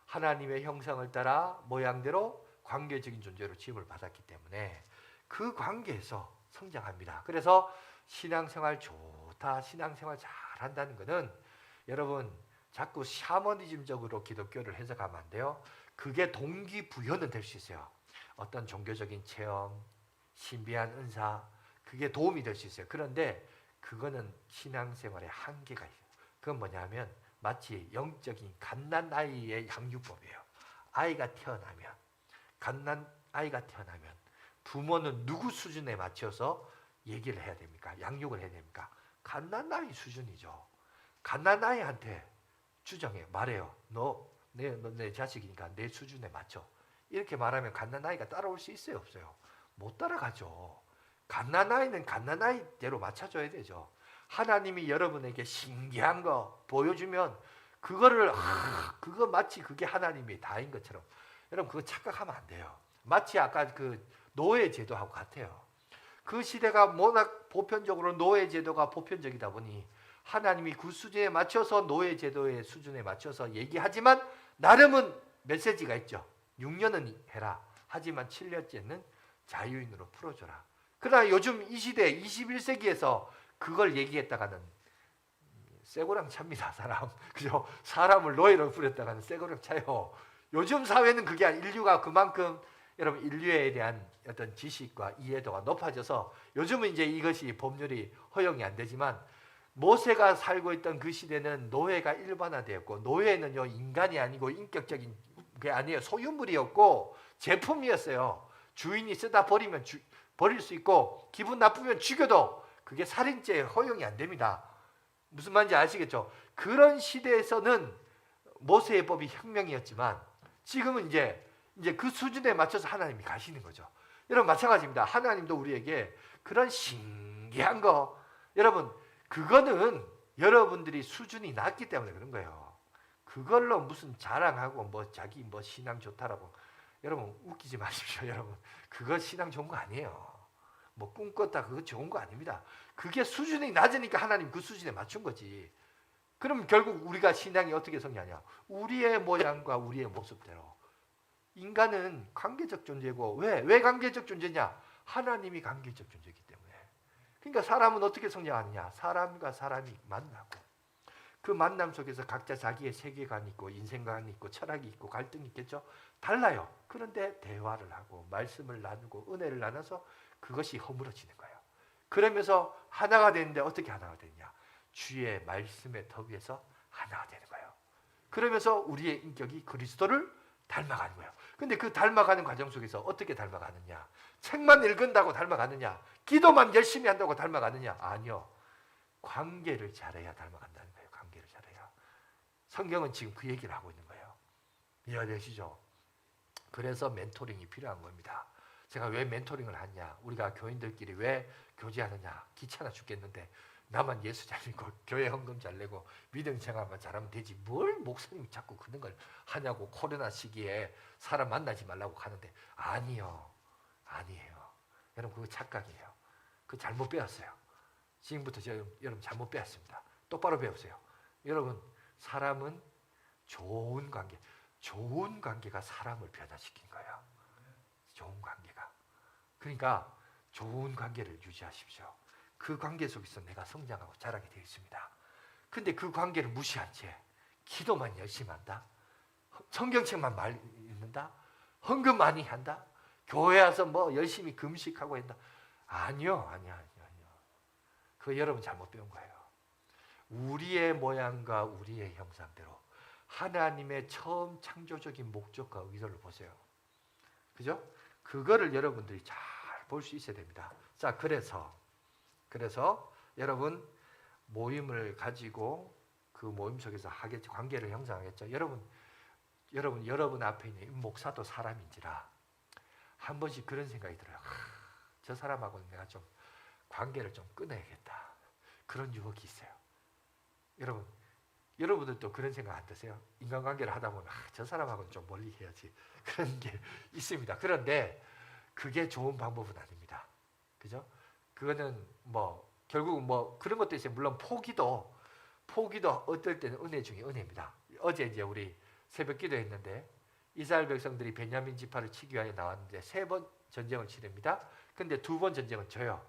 하나님의 형상을 따라 모양대로 관계적인 존재로 지음을 받았기 때문에 그 관계에서 성장합니다. 그래서 신앙생활 좋다, 신앙생활 잘한다는 것은 여러분 자꾸 샤머니즘적으로 기독교를 해석하면 안 돼요. 그게 동기부여는 될 수 있어요. 어떤 종교적인 체험, 신비한 은사, 그게 도움이 될 수 있어요. 그런데 그거는 신앙생활의 한계가 있어요. 그건 뭐냐면 마치 영적인 갓난아이의 양육법이에요. 갓난아이가 태어나면 부모는 누구 수준에 맞춰서 얘기를 해야 됩니까? 양육을 해야 됩니까? 갓난아이 수준이죠. 갓난아이한테 주장해요. 말해요. 너 내 자식이니까 내 수준에 맞춰. 이렇게 말하면 갓난아이가 따라올 수 있어요? 없어요? 못 따라가죠. 갓난아이는 갓난아이대로 맞춰줘야 되죠. 하나님이 여러분에게 신기한 거 보여주면 그거를 그거 마치 그게 하나님이 다인 것처럼 여러분 그거 착각하면 안 돼요. 마치 아까 그 노예 제도하고 같아요. 그 시대가 워낙 보편적으로 노예 제도가 보편적이다 보니 하나님이 그 수준에 맞춰서 노예 제도의 수준에 맞춰서 얘기하지만 나름은 메시지가 있죠. 6년은 해라. 하지만 7년째는 자유인으로 풀어줘라. 그러나 요즘 이 시대 21세기에서 그걸 얘기했다가는 쇠고랑 찹니다. 사람. 그죠? 사람을 노예로 부렸다가는 쇠고랑 차요. 요즘 사회는 그게 아니라 인류가 그만큼 여러분 인류에 대한 어떤 지식과 이해도가 높아져서 요즘은 이제 이것이 법률이 허용이 안 되지만 모세가 살고 있던 그 시대는 노예가 일반화되었고 노예는요 인간이 아니고 인격적인 게 아니에요. 소유물이었고 제품이었어요. 주인이 쓰다 버리면 버릴 수 있고 기분 나쁘면 죽여도 그게 살인죄에 허용이 안 됩니다. 무슨 말인지 아시겠죠? 그런 시대에서는 모세의 법이 혁명이었지만 지금은 이제 그 수준에 맞춰서 하나님이 가시는 거죠. 여러분 마찬가지입니다. 하나님도 우리에게 그런 신기한 거 여러분 그거는 여러분들이 수준이 낮기 때문에 그런 거예요. 그걸로 무슨 자랑하고 뭐 자기 뭐 신앙 좋다라고 여러분 웃기지 마십시오. 여러분 그거 신앙 좋은 거 아니에요. 뭐 꿈꿨다 그거 좋은 거 아닙니다. 그게 수준이 낮으니까 하나님 그 수준에 맞춘 거지. 그럼 결국 우리가 신앙이 어떻게 성장하냐? 우리의 모양과 우리의 모습대로. 인간은 관계적 존재고 왜 관계적 존재냐? 하나님이 관계적 존재이기 때문에. 그러니까 사람은 어떻게 성장하느냐? 사람과 사람이 만나고 그 만남 속에서 각자 자기의 세계관이 있고 인생관이 있고 철학이 있고 갈등이 있겠죠? 달라요. 그런데 대화를 하고 말씀을 나누고 은혜를 나눠서 그것이 허물어지는 거예요. 그러면서 하나가 되는데 어떻게 하나가 되느냐? 주의 말씀의 터 위에서 하나가 되는 거예요. 그러면서 우리의 인격이 그리스도를 닮아가는 거예요. 근데 그 닮아가는 과정 속에서 어떻게 닮아가느냐? 책만 읽은다고 닮아가느냐? 기도만 열심히 한다고 닮아가느냐? 아니요. 관계를 잘해야 닮아간다는 거예요. 관계를 잘해야. 성경은 지금 그 얘기를 하고 있는 거예요. 이해되시죠? 그래서 멘토링이 필요한 겁니다. 제가 왜 멘토링을 하냐? 우리가 교인들끼리 왜 교제하느냐? 귀찮아 죽겠는데 나만 예수 잘 믿고 교회 헌금 잘 내고 믿음 생활만 잘하면 되지 뭘 목사님이 자꾸 그런 걸 하냐고. 코로나 시기에 사람 만나지 말라고 하는데 아니요. 아니에요. 여러분 그거 착각이에요. 그거 잘못 배웠어요. 지금부터 여러분 잘못 배웠습니다. 똑바로 배우세요. 여러분 사람은 좋은 관계가 사람을 변화시킨 거예요. 좋은 관계가. 그러니까 좋은 관계를 유지하십시오. 그 관계 속에서 내가 성장하고 자라게 되어 있습니다. 근데 그 관계를 무시한 채 기도만 열심히 한다? 성경책만 말 읽는다? 헌금 많이 한다? 교회 와서 뭐 열심히 금식하고 한다? 아니요. 그거 여러분 잘못 배운 거예요. 우리의 모양과 우리의 형상대로 하나님의 처음 창조적인 목적과 의도를 보세요. 그죠? 그거를 여러분들이 잘 볼 수 있어야 됩니다. 자, 그래서 여러분 모임을 가지고 그 모임 속에서 하겠죠. 관계를 형성하겠죠. 여러분 앞에 있는 목사도 사람인지라 한 번씩 그런 생각이 들어요. 저 사람하고는 내가 좀 관계를 좀 끊어야겠다. 그런 유혹이 있어요. 여러분들도 그런 생각 안 드세요? 인간관계를 하다 보면 저 사람하고는 좀 멀리 해야지. 그런 게 있습니다. 그런데 그게 좋은 방법은 아닙니다. 그죠? 그거는 뭐 결국 뭐 그런 것도 있어요. 물론 포기도 어떨 때는 은혜 중에 은혜입니다. 어제 이제 우리 새벽 기도했는데 이스라엘 백성들이 베냐민 지파를 치기 위하여 나왔는데 3번 전쟁을 치릅니다. 근데 2번 전쟁은 져요.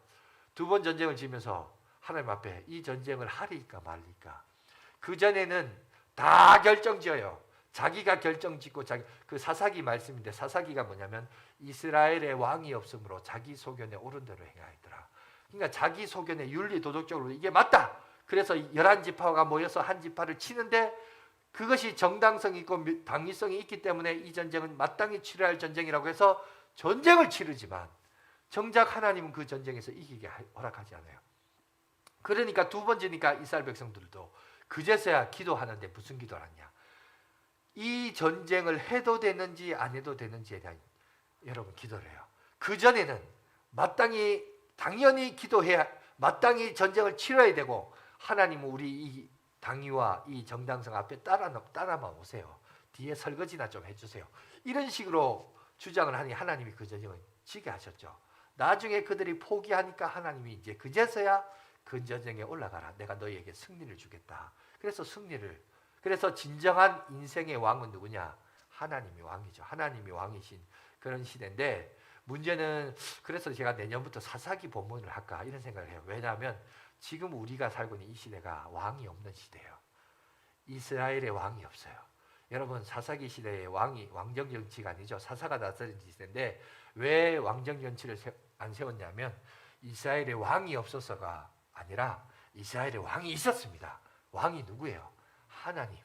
2번 전쟁을 지면서 하나님 앞에 이 전쟁을 하리까 말리까. 그 전에는 다 결정지어요. 자기가 결정짓고 그 사사기 말씀인데 사사기가 뭐냐면 이스라엘의 왕이 없으므로 자기 소견에 옳은 대로 행하였더라. 그러니까 자기 소견에 윤리 도덕적으로 이게 맞다. 그래서 11지파가 모여서 한 지파를 치는데 그것이 정당성이 있고 당위성이 있기 때문에 이 전쟁은 마땅히 치러야 할 전쟁이라고 해서 전쟁을 치르지만 정작 하나님은 그 전쟁에서 이기게 허락하지 않아요. 그러니까 2번 지니까 이스라엘 백성들도 그제서야 기도하는데 무슨 기도를 하냐. 이 전쟁을 해도 되는지 안 해도 되는지에 대한 여러분 기도를 해요. 그전에는 마땅히 당연히 기도해야 마땅히 전쟁을 치러야 되고 하나님은 우리 이 당위와 이 정당성 앞에 따라만 오세요. 뒤에 설거지나 좀 해주세요. 이런 식으로 주장을 하니 하나님이 그 전쟁을 지게 하셨죠. 나중에 그들이 포기하니까 하나님이 이제 그제서야 그 전쟁에 올라가라. 내가 너희에게 승리를 주겠다. 그래서 진정한 인생의 왕은 누구냐? 하나님이 왕이죠. 하나님이 왕이신 그런 시대인데 문제는 그래서 제가 내년부터 사사기 본문을 할까 이런 생각을 해요. 왜냐하면 지금 우리가 살고 있는 이 시대가 왕이 없는 시대예요. 이스라엘의 왕이 없어요. 여러분 사사기 시대에 왕정 정치가 아니죠. 사사가 다스린 시대인데 왜 왕정 정치를 안 세웠냐면 이스라엘의 왕이 없어서가 아니라 이스라엘의 왕이 있었습니다. 왕이 누구예요? 하나님.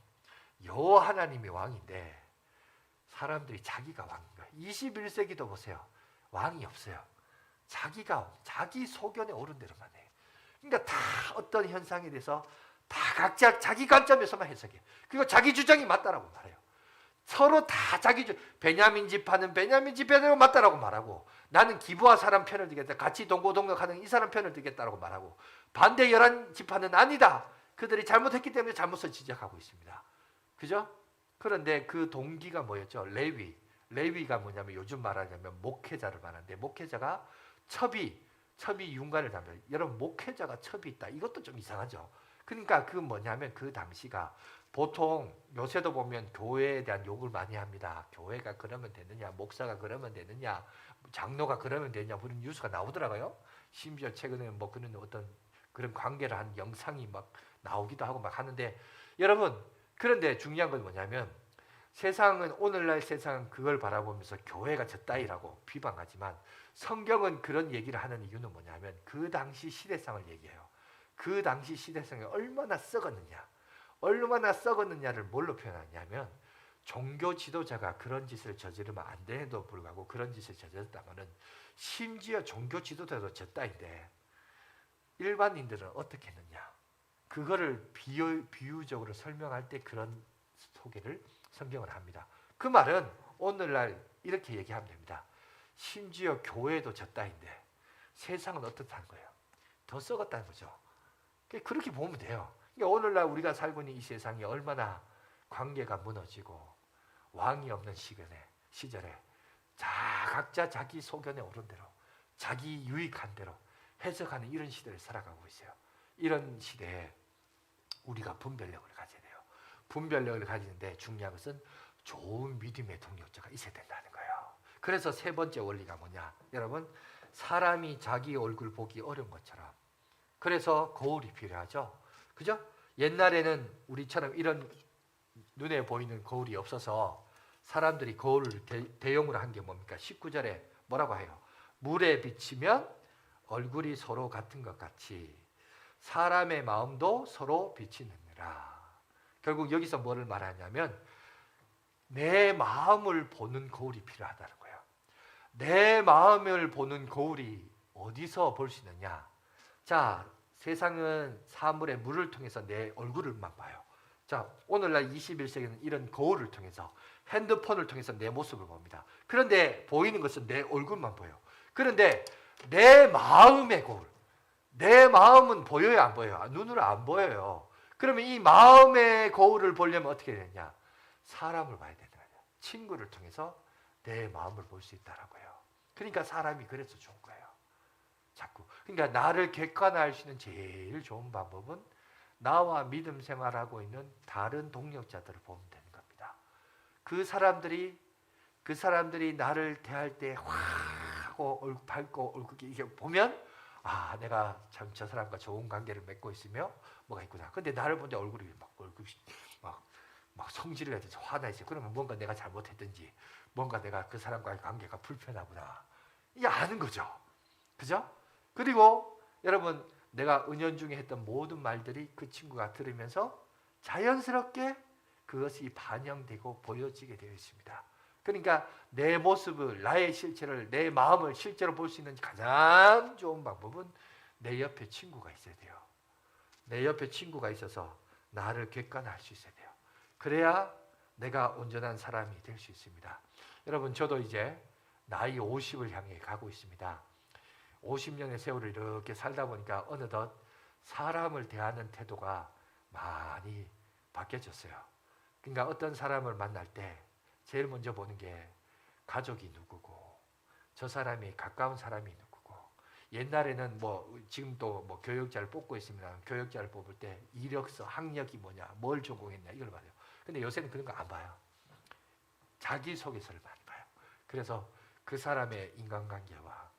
여호와 하나님이 왕인데 사람들이 자기가 왕인 거예요. 21세기도 보세요. 왕이 없어요. 자기 소견에 옳은 대로만 해요. 그러니까 다 어떤 현상에 대해서 다 각자 자기 관점에서만 해석해요. 그리고 자기 주장이 맞다라고 말해요. 서로 다 베냐민 지파는 베냐민 지파대로 맞다라고 말하고 나는 기브아 사람 편을 들겠다. 같이 동고동락하는 이 사람 편을 들겠다라고 말하고 반대 11지파는 아니다. 그들이 잘못했기 때문에 잘못을 지적하고 있습니다. 그죠? 그런데 그 동기가 뭐였죠? 레위가 뭐냐면 요즘 말하자면 목회자를 말하는데 목회자가 첩이 윤관을 담아요. 여러분 목회자가 첩이 있다. 이것도 좀 이상하죠. 그러니까 그 뭐냐면 그 당시가 보통 요새도 보면 교회에 대한 욕을 많이 합니다. 교회가 그러면 되느냐, 목사가 그러면 되느냐, 장로가 그러면 되느냐 그런 뉴스가 나오더라고요. 심지어 최근에 뭐 그런 어떤 그런 관계를 한 영상이 막 나오기도 하고 막 하는데 여러분 그런데 중요한 건 뭐냐면 오늘날 세상은 그걸 바라보면서 교회가 저 따위라고 비방하지만 성경은 그런 얘기를 하는 이유는 뭐냐면 그 당시 시대상을 얘기해요. 그 당시 시대상이 얼마나 썩었느냐를 뭘로 표현하냐면 종교 지도자가 그런 짓을 저지르면 안 되는데도 불구하고 그런 짓을 저질렀다면은 심지어 종교 지도자도 저 따위인데 일반인들은 어떻게 했느냐. 그거를 비유적으로 설명할 때 그런 소개를 성경을 합니다. 그 말은 오늘날 이렇게 얘기하면 됩니다. 심지어 교회도 저 따위인데 세상은 어떻다는 거예요? 더 썩었다는 거죠. 그렇게 보면 돼요. 그러니까 오늘날 우리가 살고 있는 이 세상이 얼마나 관계가 무너지고 왕이 없는 시절에 각자 자기 소견에 옳은 대로 자기 유익한 대로 해석하는 이런 시대를 살아가고 있어요. 이런 시대에 우리가 분별력을 가져야 돼요. 분별력을 가지는데 중요한 것은 좋은 믿음의 동력자가 있어야 된다는 거예요. 그래서 3번째 원리가 뭐냐? 여러분 사람이 자기 얼굴 보기 어려운 것처럼 그래서 거울이 필요하죠. 그죠? 옛날에는 우리처럼 이런 눈에 보이는 거울이 없어서 사람들이 거울을 대용으로 한 게 뭡니까? 19절에 뭐라고 해요? 물에 비치면 얼굴이 서로 같은 것 같이 사람의 마음도 서로 비치느니라. 결국 여기서 뭐를 말하냐면 내 마음을 보는 거울이 필요하다는 거예요. 내 마음을 보는 거울이 어디서 볼 수 있느냐? 자, 세상은 사물의 물을 통해서 내 얼굴을만 봐요. 자, 오늘날 21세기는 이런 거울을 통해서 핸드폰을 통해서 내 모습을 봅니다. 그런데 보이는 것은 내 얼굴만 보여요. 그런데 내 마음의 거울, 내 마음은 보여요, 안 보여요? 눈으로 안 보여요. 그러면 이 마음의 거울을 보려면 어떻게 되냐? 사람을 봐야 되는 거예요. 친구를 통해서 내 마음을 볼 수 있다라고요. 그러니까 사람이 그래서 좋은 거예요. 자꾸. 그러니까 나를 객관화할 수 있는 제일 좋은 방법은 나와 믿음 생활하고 있는 다른 동력자들을 보면 되는 겁니다. 그 사람들이 나를 대할 때 확 하고 밝고 얼굴이 이게 보면 아, 내가 참 저 사람과 좋은 관계를 맺고 있으며 뭐가 있구나. 근데 나를 볼 때 얼굴이 막 성질을 내서 화나 있어요. 그러면 뭔가 내가 잘못했든지 뭔가 내가 그 사람과의 관계가 불편하구나. 이게 아는 거죠. 그죠? 그리고 여러분 내가 은연중에 했던 모든 말들이 그 친구가 들으면서 자연스럽게 그것이 반영되고 보여지게 되어 있습니다. 그러니까 내 모습을, 나의 실체를, 내 마음을 실제로 볼 수 있는 가장 좋은 방법은 내 옆에 친구가 있어야 돼요. 내 옆에 친구가 있어서 나를 객관화할 수 있어야 돼요. 그래야 내가 온전한 사람이 될 수 있습니다. 여러분 저도 이제 나이 50을 향해 가고 있습니다. 50년의 세월을 이렇게 살다 보니까 어느덧 사람을 대하는 태도가 많이 바뀌어졌어요. 그러니까 어떤 사람을 만날 때 제일 먼저 보는 게 가족이 누구고 저 사람이 가까운 사람이 누구고 옛날에는 뭐 지금도 뭐 교역자를 뽑고 있습니다. 교역자를 뽑을 때 이력서, 학력이 뭐냐, 뭘 전공했냐 이걸 봐요. 근데 요새는 그런 거 안 봐요. 자기소개서를 많이 봐요. 그래서 그 사람의 인간관계와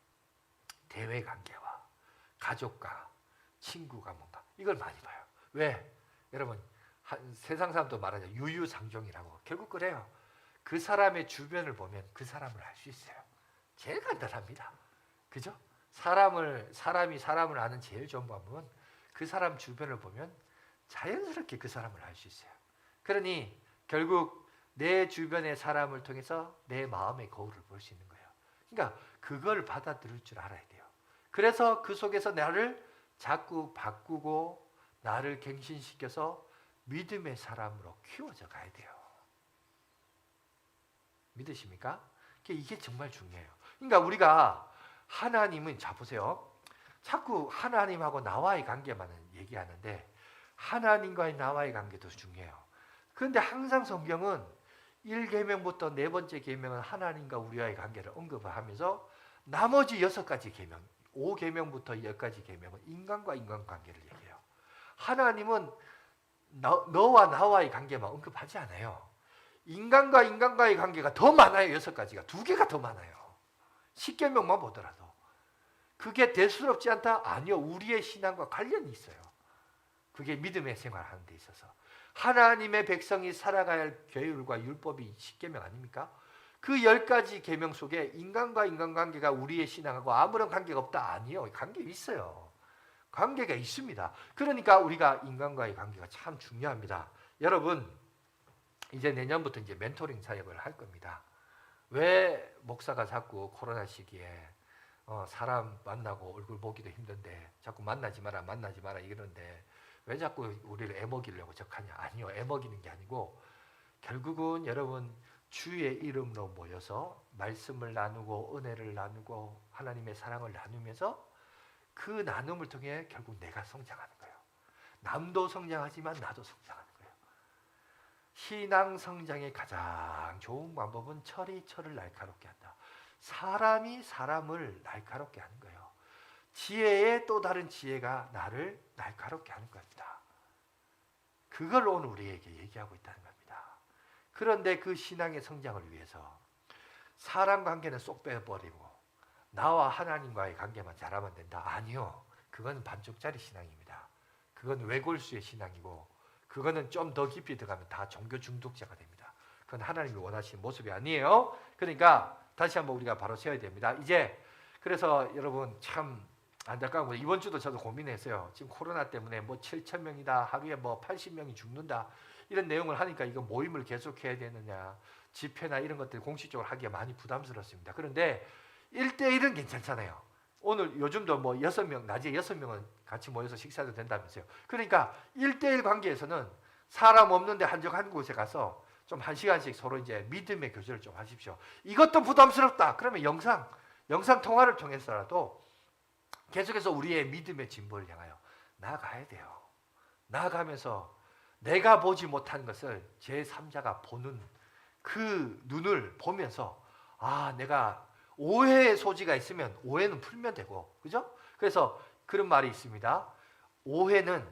대외관계와 가족과 친구가 뭔가 이걸 많이 봐요. 왜? 여러분 세상 사람도 말하죠. 유유상종이라고. 결국 그래요. 그 사람의 주변을 보면 그 사람을 알 수 있어요. 제일 간단합니다. 그죠? 사람이 사람을 아는 제일 좋은 방법은 그 사람 주변을 보면 자연스럽게 그 사람을 알 수 있어요. 그러니 결국 내 주변의 사람을 통해서 내 마음의 거울을 볼 수 있는 거예요. 그러니까 그걸 받아들일 줄 알아야 돼요. 그래서 그 속에서 나를 자꾸 바꾸고 나를 갱신시켜서 믿음의 사람으로 키워져 가야 돼요. 믿으십니까? 이게 정말 중요해요. 그러니까 우리가 하나님은 자 보세요. 자꾸 하나님하고 나와의 관계만 얘기하는데 하나님과의 나와의 관계도 중요해요. 그런데 항상 성경은 1계명부터 네 번째 계명은 하나님과 우리와의 관계를 언급하면서 나머지 6가지 계명, 5계명부터 10가지 계명은 인간과 인간관계를 얘기해요. 하나님은 너와 나와의 관계만 언급하지 않아요. 인간과 인간과의 관계가 더 많아요. 6가지가. 2개가 더 많아요. 10계명만 보더라도. 그게 대수롭지 않다? 아니요. 우리의 신앙과 관련이 있어요. 그게 믿음의 생활하는 데 있어서. 하나님의 백성이 살아가야 할 규율과 율법이 10계명 아닙니까? 그 10가지 계명 속에 인간과 인간관계가 우리의 신앙하고 아무런 관계가 없다? 아니요. 관계 있어요. 관계가 있습니다. 그러니까 우리가 인간과의 관계가 참 중요합니다. 여러분 이제 내년부터 이제 멘토링 사역을 할 겁니다. 왜 목사가 자꾸 코로나 시기에 사람 만나고 얼굴 보기도 힘든데 자꾸 만나지 마라 이러는데 왜 자꾸 우리를 애먹이려고 적하냐? 아니요. 애먹이는 게 아니고 결국은 여러분 주의 이름으로 모여서 말씀을 나누고 은혜를 나누고 하나님의 사랑을 나누면서 그 나눔을 통해 결국 내가 성장하는 거예요. 남도 성장하지만 나도 성장하는 거예요. 신앙 성장의 가장 좋은 방법은 철이 철을 날카롭게 한다. 사람이 사람을 날카롭게 하는 거예요. 지혜의 또 다른 지혜가 나를 날카롭게 하는 겁니다. 그걸 오늘 우리에게 얘기하고 있다는 겁니다. 그런데 그 신앙의 성장을 위해서 사람 관계는 쏙 빼버리고 나와 하나님과의 관계만 잘하면 된다? 아니요. 그건 반쪽짜리 신앙입니다. 그건 외골수의 신앙이고 그거는 좀 더 깊이 들어가면 다 종교 중독자가 됩니다. 그건 하나님이 원하시는 모습이 아니에요. 그러니까 다시 한번 우리가 바로 세워야 됩니다. 이제 그래서 여러분 참 안타까운 거 이번 주도 저도 고민했어요. 지금 코로나 때문에 뭐 7,000명이다. 하루에 뭐 80명이 죽는다. 이런 내용을 하니까 이거 모임을 계속해야 되느냐. 집회나 이런 것들 공식적으로 하기가 많이 부담스럽습니다. 그런데 1대1은 괜찮잖아요. 오늘 요즘도 뭐 6명, 낮에 6명은 같이 모여서 식사도 된다면서요. 그러니까 1대1 관계에서는 사람 없는데 한적한 곳에 가서 좀 1시간씩 서로 이제 믿음의 교제를 좀 하십시오. 이것도 부담스럽다. 그러면 영상 통화를 통해서라도 계속해서 우리의 믿음의 진보를 향하여 나아가야 돼요. 나아가면서 내가 보지 못한 것을 제3자가 보는 그 눈을 보면서 아, 내가 오해의 소지가 있으면 오해는 풀면 되고, 그죠? 그래서 그런 말이 있습니다. 오해는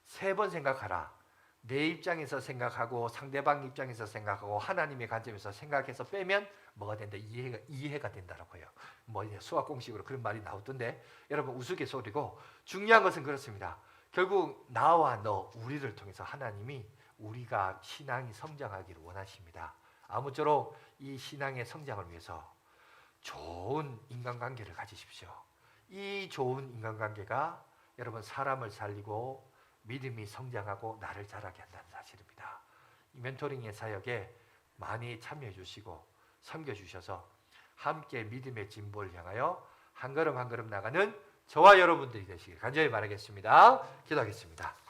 3번 생각하라. 내 입장에서 생각하고 상대방 입장에서 생각하고 하나님의 관점에서 생각해서 빼면 뭐가 된다? 이해가 된다라고 해요. 뭐 이제 수학 공식으로 그런 말이 나오던데 여러분 우스갯소리고 중요한 것은 그렇습니다. 결국 나와 너 우리를 통해서 하나님이 우리가 신앙이 성장하기를 원하십니다. 아무쪼록 이 신앙의 성장을 위해서 좋은 인간관계를 가지십시오. 이 좋은 인간관계가 여러분 사람을 살리고 믿음이 성장하고 나를 자라게 한다는 사실입니다. 이 멘토링의 사역에 많이 참여해 주시고 섬겨 주셔서 함께 믿음의 진보를 향하여 한 걸음 한 걸음 나가는 저와 여러분들이 되시길 간절히 바라겠습니다. 기도하겠습니다.